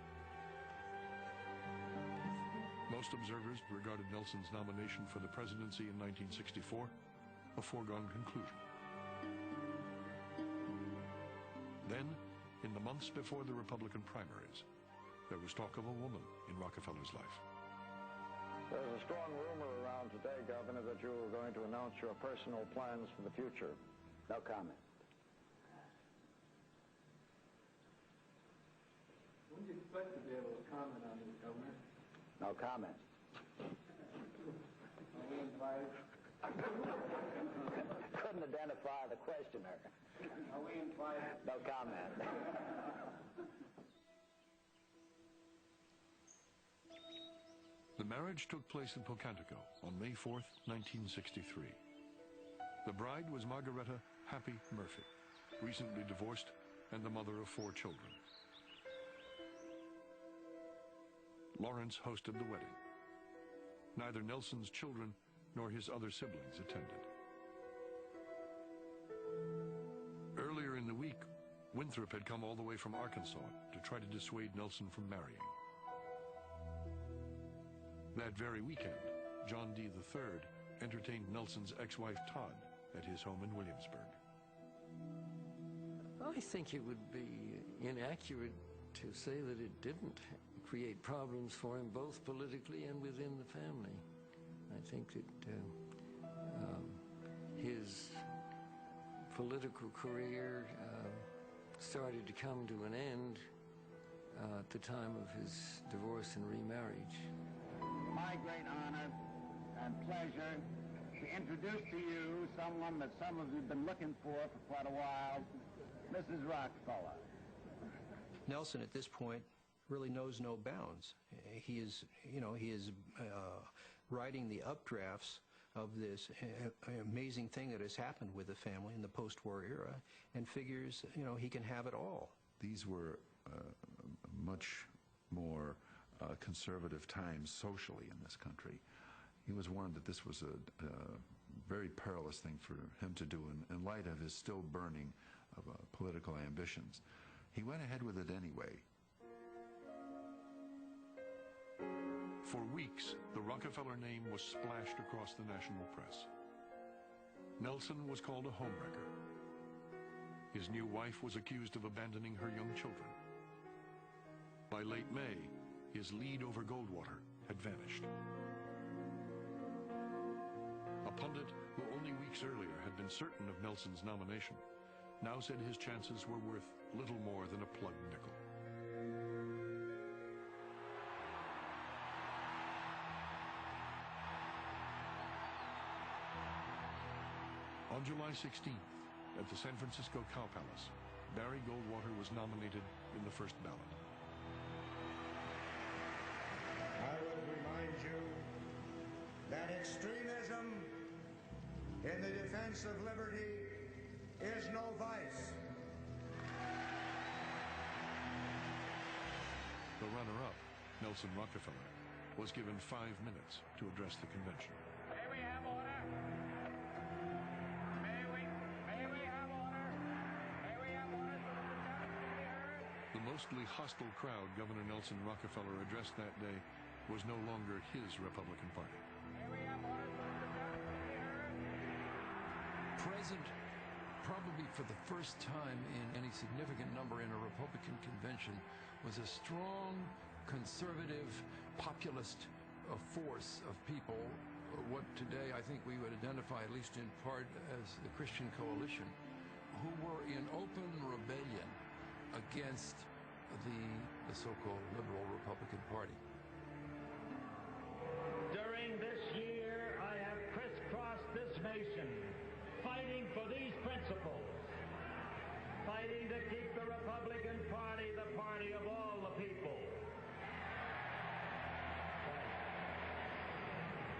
Most observers regarded Nelson's nomination for the presidency in 1964 a foregone conclusion. Then, in the months before the Republican primaries, there was talk of a woman in Rockefeller's life. There's a strong rumor around today, Governor, that you are going to announce your personal plans for the future. No comment. When do you expect to be able to comment on this, Governor? No comment. Are we invited? Couldn't identify the questioner. Are we invited? No comment. The marriage took place in Pocantico on May 4th, 1963. The bride was Margaretta Happy Murphy, recently divorced and the mother of 4 children. Lawrence hosted the wedding. Neither Nelson's children nor his other siblings attended. Earlier in the week, Winthrop had come all the way from Arkansas to try to dissuade Nelson from marrying. That very weekend, John D. III entertained Nelson's ex-wife Todd at his home in Williamsburg. I think it would be inaccurate to say that it didn't create problems for him both politically and within the family. I think that his political career started to come to an end at the time of his divorce and remarriage. My great honor and pleasure to introduce to you someone that some of you have been looking for quite a while, Mrs. Rockefeller. Nelson at this point really knows no bounds. He is writing the updrafts of this amazing thing that has happened with the family in the post-war era, and figures, he can have it all. These were much more conservative times socially in this country. He was warned that this was a very perilous thing for him to do in light of his still burning political ambitions. He went ahead with it anyway. For weeks, the Rockefeller name was splashed across the national press. Nelson was called a homewrecker. His new wife was accused of abandoning her young children. By late May, his lead over Goldwater had vanished. A pundit who only weeks earlier had been certain of Nelson's nomination now said his chances were worth little more than a plugged nickel. On July 16th, at the San Francisco Cow Palace, Barry Goldwater was nominated in the first ballot. I would remind you that extremism in the defense of liberty is no vice. The runner-up, Nelson Rockefeller, was given 5 minutes to address the convention. May we have order? May we have order? May we have order so that the challenge can be heard? The mostly hostile crowd Governor Nelson Rockefeller addressed that day was no longer his Republican Party. May we have order so that the challenge can be heard? Present, probably for the first time in any significant number in a Republican convention, was a strong, conservative, populist force of people, what today I think we would identify, at least in part, as the Christian Coalition, who were in open rebellion against the so-called liberal Republican Party. During this year, I have crisscrossed this nation, fighting for these principles, fighting to keep the Republican Party the party of all the people,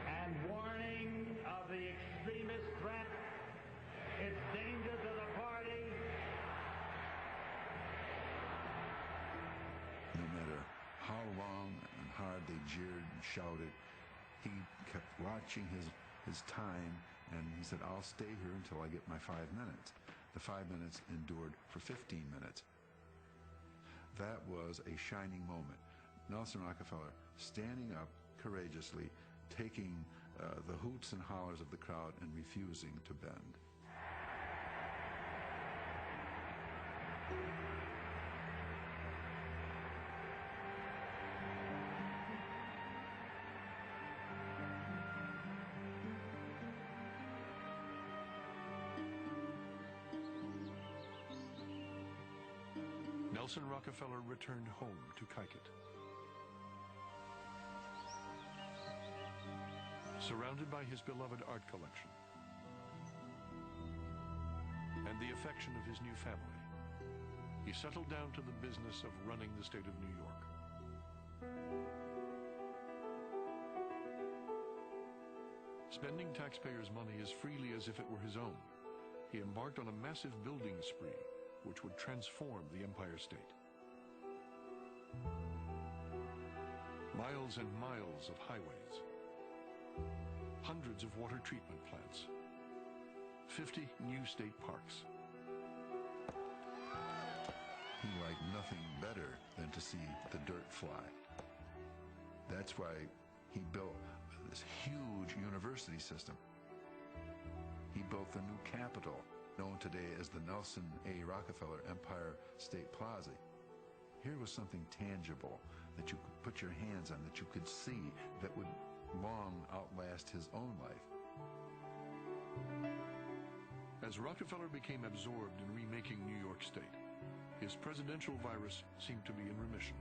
and warning of the extremist threat, its danger to the party. No matter how long and hard they jeered and shouted, he kept watching his time, and he said, I'll stay here until I get my 5 minutes. The 5 minutes endured for 15 minutes. That was a shining moment. Nelson Rockefeller standing up courageously, taking the hoots and hollers of the crowd and refusing to bend. Nelson Rockefeller returned home to Kykuit. Surrounded by his beloved art collection and the affection of his new family, he settled down to the business of running the state of New York. Spending taxpayers' money as freely as if it were his own, he embarked on a massive building spree which would transform the Empire State. Miles and miles of highways, hundreds of water treatment plants, 50 new state parks. nothing better than to see the dirt fly. That's why he built this huge university system. He built the new Capitol, known today as the Nelson A. Rockefeller Empire State Plaza. Here was something tangible that you could put your hands on, that you could see, that would long outlast his own life. As Rockefeller became absorbed in remaking New York State, his presidential virus seemed to be in remission.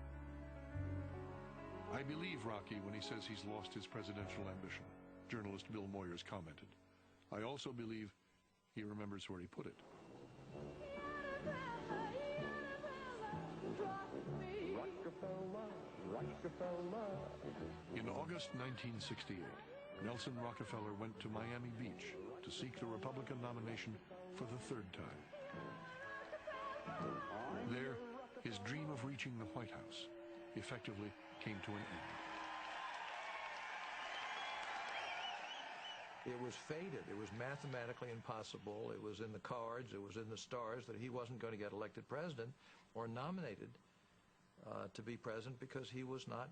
I believe Rocky when he says he's lost his presidential ambition, journalist Bill Moyers commented. I also believe he remembers where he put it. In August 1968, Nelson Rockefeller went to Miami Beach to seek the Republican nomination for the third time. There, his dream of reaching the White House effectively came to an end. It was fated. It was mathematically impossible. It was in the cards. It was in the stars that he wasn't going to get elected president or nominated to be president because he was a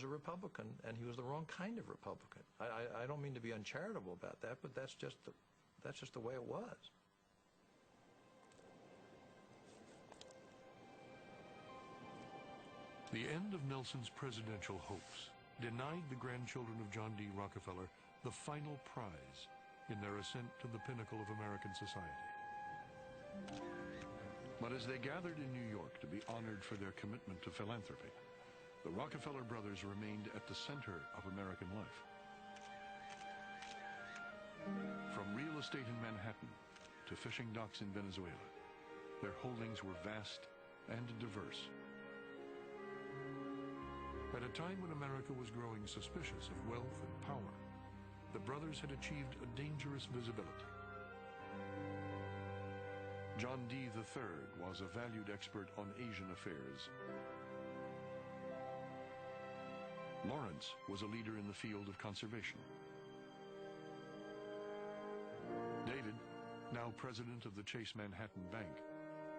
Republican, and he was the wrong kind of Republican. I don't mean to be uncharitable about that, but that's just the way it was. The end of Nelson's presidential hopes denied the grandchildren of John D. Rockefeller the final prize in their ascent to the pinnacle of American society. But as they gathered in New York to be honored for their commitment to philanthropy, the Rockefeller brothers remained at the center of American life. From real estate in Manhattan to fishing docks in Venezuela, their holdings were vast and diverse. At a time when America was growing suspicious of wealth and power, the brothers had achieved a dangerous visibility. John D. III was a valued expert on Asian affairs. Lawrence was a leader in the field of conservation. David, now president of the Chase Manhattan Bank,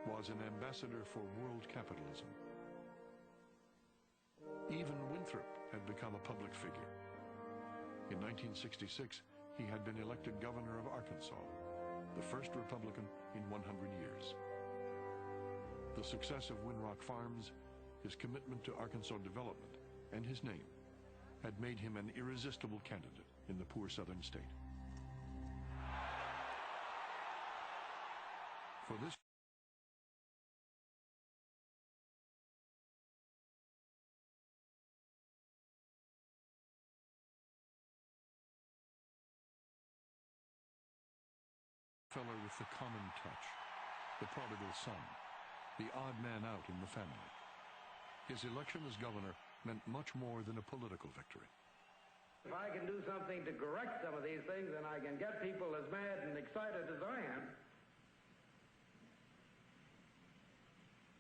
was an ambassador for world capitalism. Even Winthrop had become a public figure. In 1966, he had been elected governor of Arkansas, the first Republican in 100 years. The success of Winrock Farms, his commitment to Arkansas development, and his name had made him an irresistible candidate in the poor southern state. For this fellow with the common touch, the prodigal son, the odd man out in the family. His election as governor meant much more than a political victory. If I can do something to correct some of these things, then I can get people as mad and excited as I am.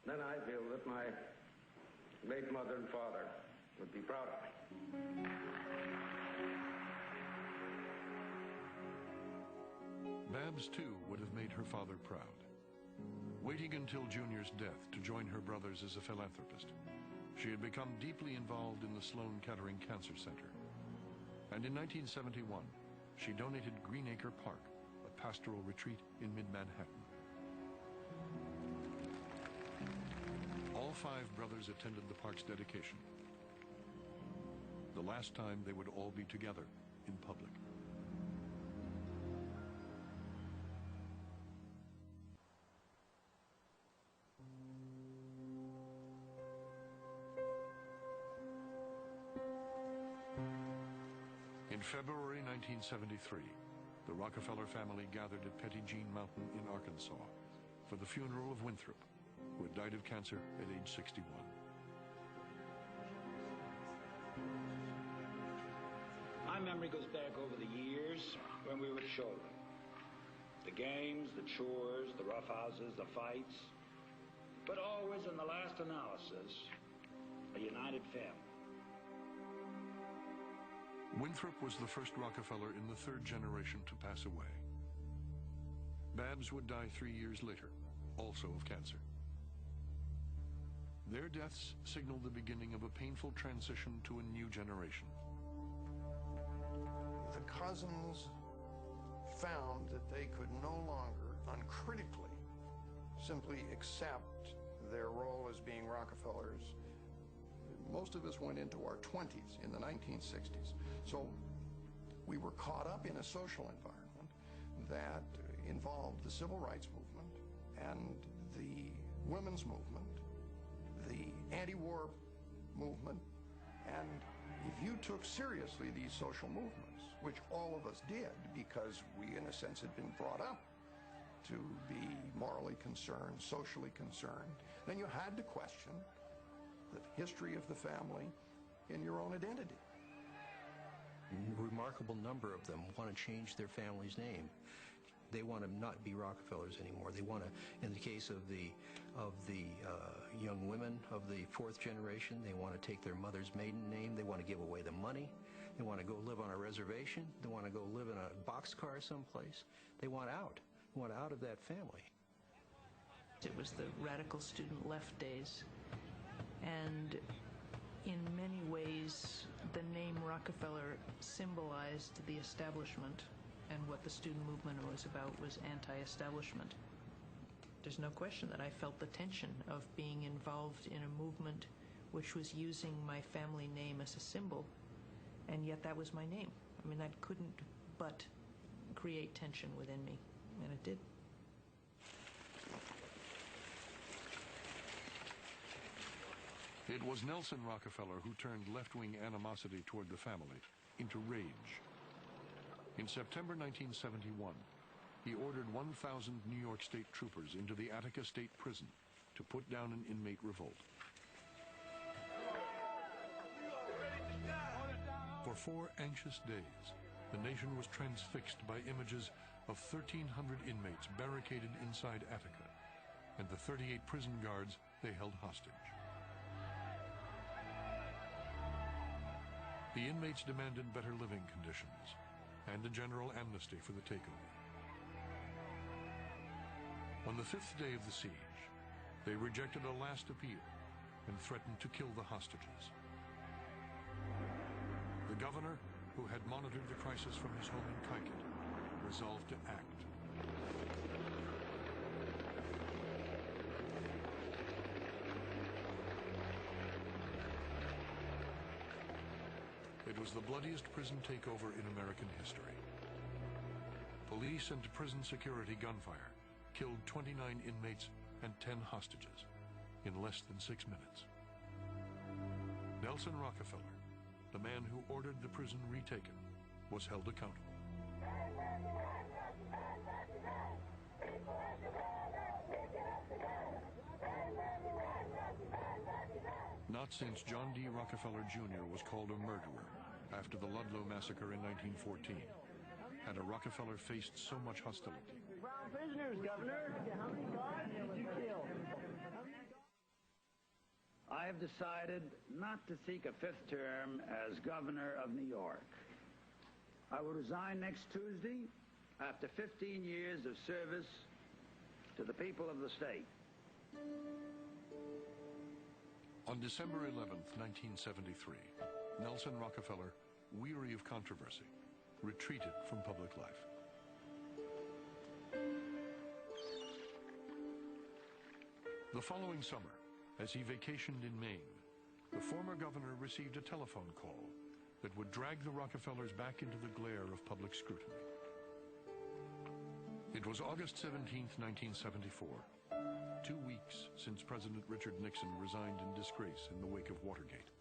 Then I feel that my late mother and father would be proud of me. Babs, too, would have made her father proud. Waiting until Junior's death to join her brothers as a philanthropist, she had become deeply involved in the Sloan Kettering Cancer Center. And in 1971, she donated Greenacre Park, a pastoral retreat in mid-Manhattan. All five brothers attended the park's dedication, the last time they would all be together in public. In February 1973, the Rockefeller family gathered at Petit Jean Mountain in Arkansas for the funeral of Winthrop, who had died of cancer at age 61. My memory goes back over the years when we were children. The games, the chores, the roughhouses, the fights, but always in the last analysis, a united family. Winthrop was the first Rockefeller in the third generation to pass away. Babs would die 3 years later, also of cancer. Their deaths signaled the beginning of a painful transition to a new generation. The cousins found that they could no longer uncritically simply accept their role as being Rockefellers. Most of us went into our 20s in the 1960s. So we were caught up in a social environment that involved the civil rights movement and the women's movement, the anti-war movement, and if you took seriously these social movements, which all of us did because we in a sense had been brought up to be morally concerned, socially concerned, then you had to question the history of the family and your own identity. A remarkable number of them want to change their family's name. They want to not be Rockefellers anymore. They want to, in the case of the young women of the fourth generation, they want to take their mother's maiden name. They want to give away the money. They want to go live on a reservation. They want to go live in a boxcar someplace. They want out. They want out of that family. It was the radical student left days, and in many ways the name Rockefeller symbolized the establishment, and what the student movement was about was anti-establishment. There's no question that I felt the tension of being involved in a movement which was using my family name as a symbol, and yet that was my name. I mean, that couldn't but create tension within me, and it did. It was Nelson Rockefeller who turned left-wing animosity toward the family into rage. In September 1971, he ordered 1,000 New York State troopers into the Attica State Prison to put down an inmate revolt. For 4 anxious days, the nation was transfixed by images of 1,300 inmates barricaded inside Attica and the 38 prison guards they held hostage. The inmates demanded better living conditions and a general amnesty for the takeover. On the 5th day of the siege, they rejected a last appeal and threatened to kill the hostages. The governor, who had monitored the crisis from his home in Kaikit, resolved to act. It was the bloodiest prison takeover in American history. Police and prison security gunfire killed 29 inmates and 10 hostages in less than 6 minutes. Nelson Rockefeller, the man who ordered the prison retaken, was held accountable. Not since John D. Rockefeller Jr. was called a murderer after the Ludlow massacre in 1914 had a Rockefeller faced so much hostility. Brown prisoners, Governor. How many guards did you kill? I have decided not to seek a 5th term as governor of New York. I will resign next Tuesday after 15 years of service to the people of the state. On December 11th, 1973, Nelson Rockefeller, weary of controversy, retreated from public life. The following summer, as he vacationed in Maine, the former governor received a telephone call that would drag the Rockefellers back into the glare of public scrutiny. It was August 17th, 1974, 2 weeks since President Richard Nixon resigned in disgrace in the wake of Watergate.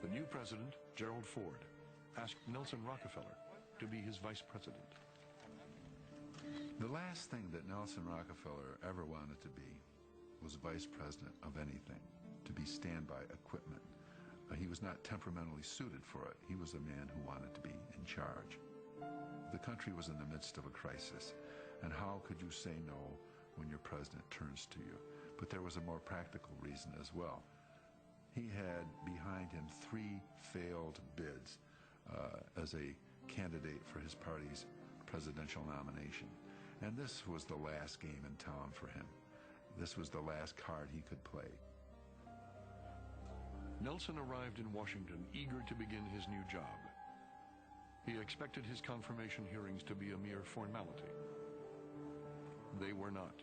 The new president, Gerald Ford, asked Nelson Rockefeller to be his vice president. The last thing that Nelson Rockefeller ever wanted to be was vice president of anything, to be standby equipment. He was not temperamentally suited for it. He was a man who wanted to be in charge. The country was in the midst of a crisis, and how could you say no when your president turns to you? But there was a more practical reason as well. He had behind him 3 failed bids as a candidate for his party's presidential nomination. And this was the last game in town for him. This was the last card he could play. Nelson arrived in Washington eager to begin his new job. He expected his confirmation hearings to be a mere formality. They were not.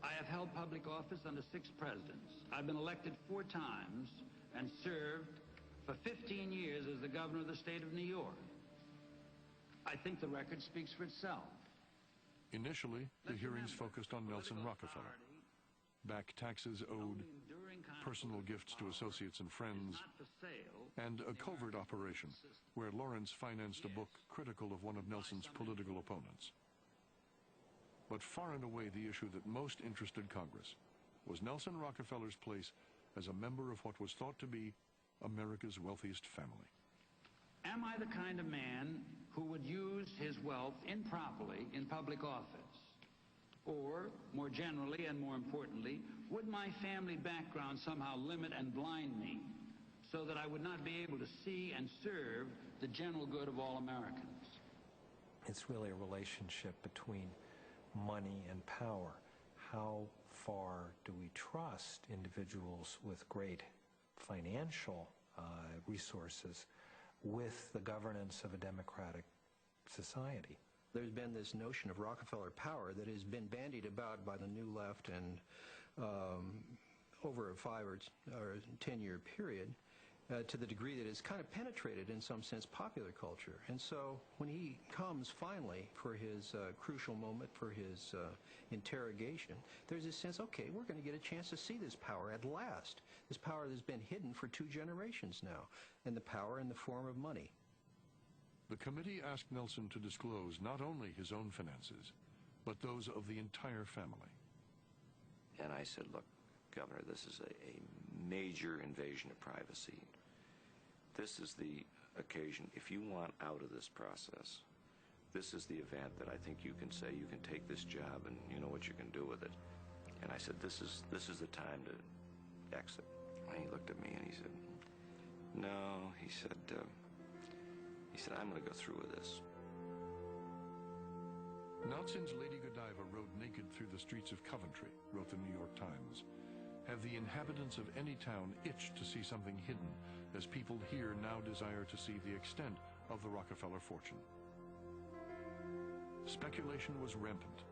I have held public office under 6 presidents. I've been elected 4 times and served for 15 years as the governor of the state of New York. I think the record speaks for itself. Initially, the hearings focused on Nelson Rockefeller. Back taxes owed, personal gifts to associates and friends, and a covert operation where Lawrence financed a book critical of one of Nelson's political opponents. But far and away the issue that most interested Congress was Nelson Rockefeller's place as a member of what was thought to be America's wealthiest family. Am I the kind of man who would use his wealth improperly in public office? Or, more generally and more importantly, would my family background somehow limit and blind me so that I would not be able to see and serve the general good of all Americans? It's really a relationship between money and power. How far do we trust individuals with great financial resources with the governance of a democratic society? There's been this notion of Rockefeller power that has been bandied about by the New Left and over a 5 or 10-year period to the degree that it's kind of penetrated, in some sense, popular culture. And so when he comes finally for his crucial moment, for his interrogation, there's this sense, okay, we're going to get a chance to see this power at last. This power that's been hidden for 2 generations now, and the power in the form of money. The committee asked Nelson to disclose not only his own finances, but those of the entire family. And I said, look, Governor, this is a major invasion of privacy. This is the occasion, if you want out of this process, this is the event that I think you can say you can take this job and you know what you can do with it. And I said, this is the time to exit. And he looked at me and he said, no, he said, I'm going to go through with this. Not since Lady Godiva rode naked through the streets of Coventry, wrote the New York Times, have the inhabitants of any town itched to see something hidden, as people here now desire to see the extent of the Rockefeller fortune. Speculation was rampant.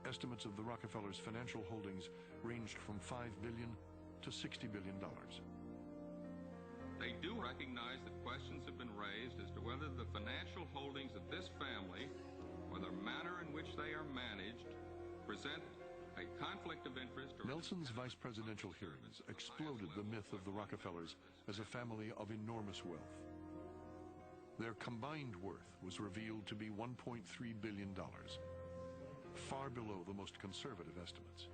Estimates of the Rockefellers' financial holdings ranged from $5 billion to $60 billion. They do recognize that questions have been raised as to whether the financial holdings of this family, or the manner in which they are managed, present a conflict of interest. Nelson's vice presidential hearings exploded the myth of the Rockefellers as a family of enormous wealth. Their combined worth was revealed to be $1.3 billion, far below the most conservative estimates.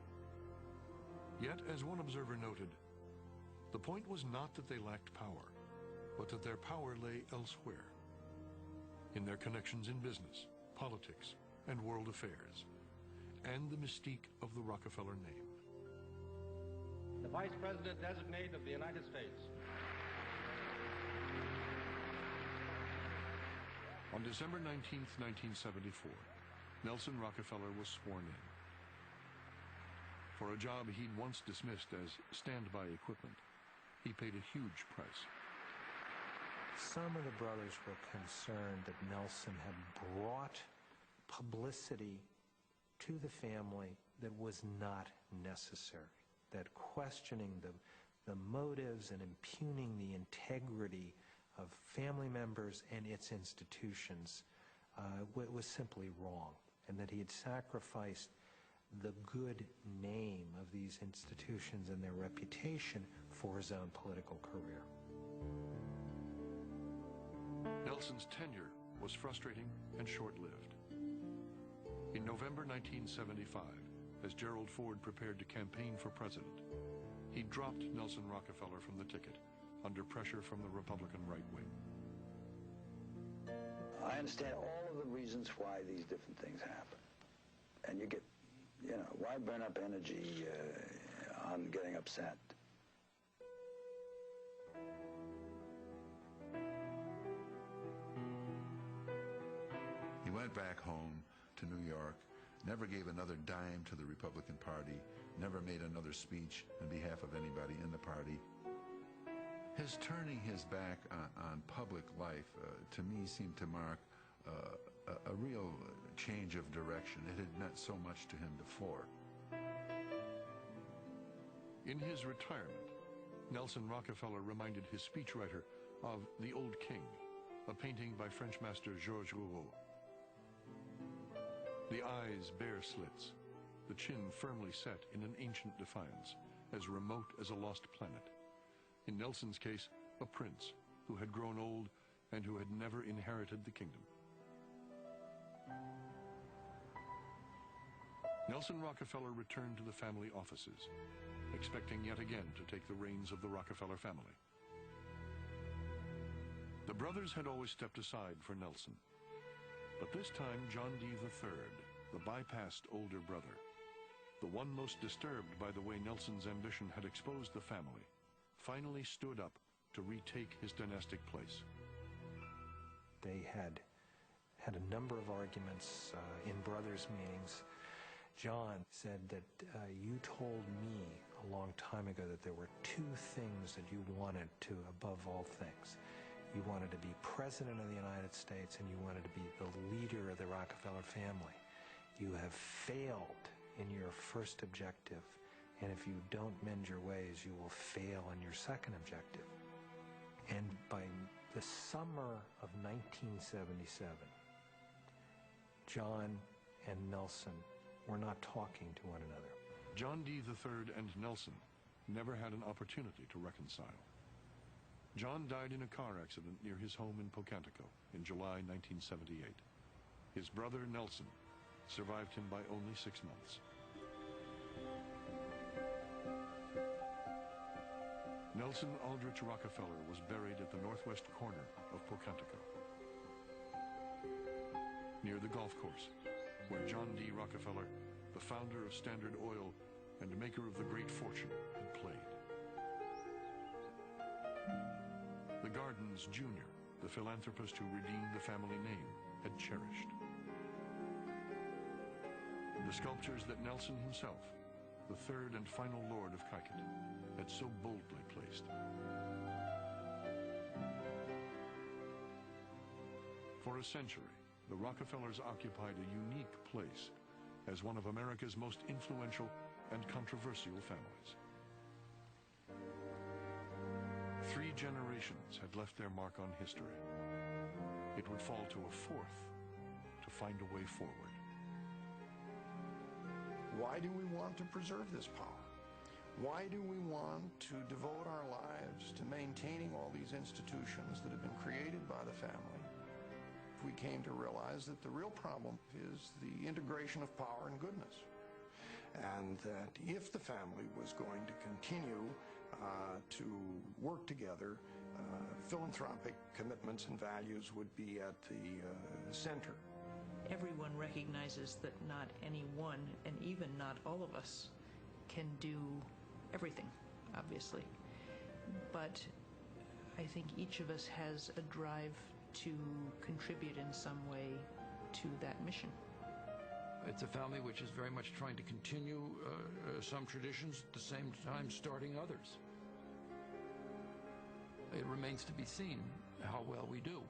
Yet, as one observer noted, the point was not that they lacked power, but that their power lay elsewhere, in their connections in business, politics, and world affairs, and the mystique of the Rockefeller name. The Vice President Designate of the United States. On December 19, 1974, Nelson Rockefeller was sworn in. For a job he'd once dismissed as standby equipment, he paid a huge price. Some of the brothers were concerned that Nelson had brought publicity to the family that was not necessary, that questioning the motives and impugning the integrity of family members and its institutions was simply wrong, and that he had sacrificed the good name of these institutions and their reputation for his own political career. Nelson's tenure was frustrating and short-lived. In November 1975, as Gerald Ford prepared to campaign for president, he dropped Nelson Rockefeller from the ticket under pressure from the Republican right wing. I understand all of the reasons why these different things happen. And you get, why burn up energy on getting upset? He went back home to New York, never gave another dime to the Republican Party, never made another speech on behalf of anybody in the party. His turning his back on public life, to me, seemed to mark a real change of direction. It had meant so much to him before. In his retirement, Nelson Rockefeller reminded his speechwriter of The Old King, a painting by French master Georges Rouault. The eyes bare slits, the chin firmly set in an ancient defiance, as remote as a lost planet. In Nelson's case, a prince who had grown old and who had never inherited the kingdom. Nelson Rockefeller returned to the family offices, expecting yet again to take the reins of the Rockefeller family. The brothers had always stepped aside for Nelson, but this time John D. III, the bypassed older brother, the one most disturbed by the way Nelson's ambition had exposed the family, finally stood up to retake his dynastic place. They had a number of arguments in brothers' meetings. John said that you told me a long time ago that there were two things that you wanted to, above all things. You wanted to be president of the United States, and you wanted to be the leader of the Rockefeller family. You have failed in your first objective, and if you don't mend your ways, you will fail in your second objective. And by the summer of 1977, John and Nelson were not talking to one another. John D. III and Nelson never had an opportunity to reconcile. John died in a car accident near his home in Pocantico in July 1978. His brother Nelson survived him by only 6 months. Nelson Aldrich Rockefeller was buried at the northwest corner of Pocantico, near the golf course, where John D. Rockefeller, the founder of Standard Oil and maker of the great fortune, had played. The Gardens Jr., the philanthropist who redeemed the family name, had cherished. The sculptures that Nelson himself, the third and final Lord of Kaiket, had so boldly placed. For a century, the Rockefellers occupied a unique place as one of America's most influential and controversial families. 3 generations had left their mark on history. It would fall to a 4th to find a way forward. Why do we want to preserve this power? Why do we want to devote our lives to maintaining all these institutions that have been created by the family? We came to realize that the real problem is the integration of power and goodness. And that if the family was going to continue to work together, philanthropic commitments and values would be at the center. Everyone recognizes that not any one, and even not all of us, can do everything, obviously. But I think each of us has a drive to contribute in some way to that mission. It's a family which is very much trying to continue some traditions, at the same time starting others. It remains to be seen how well we do.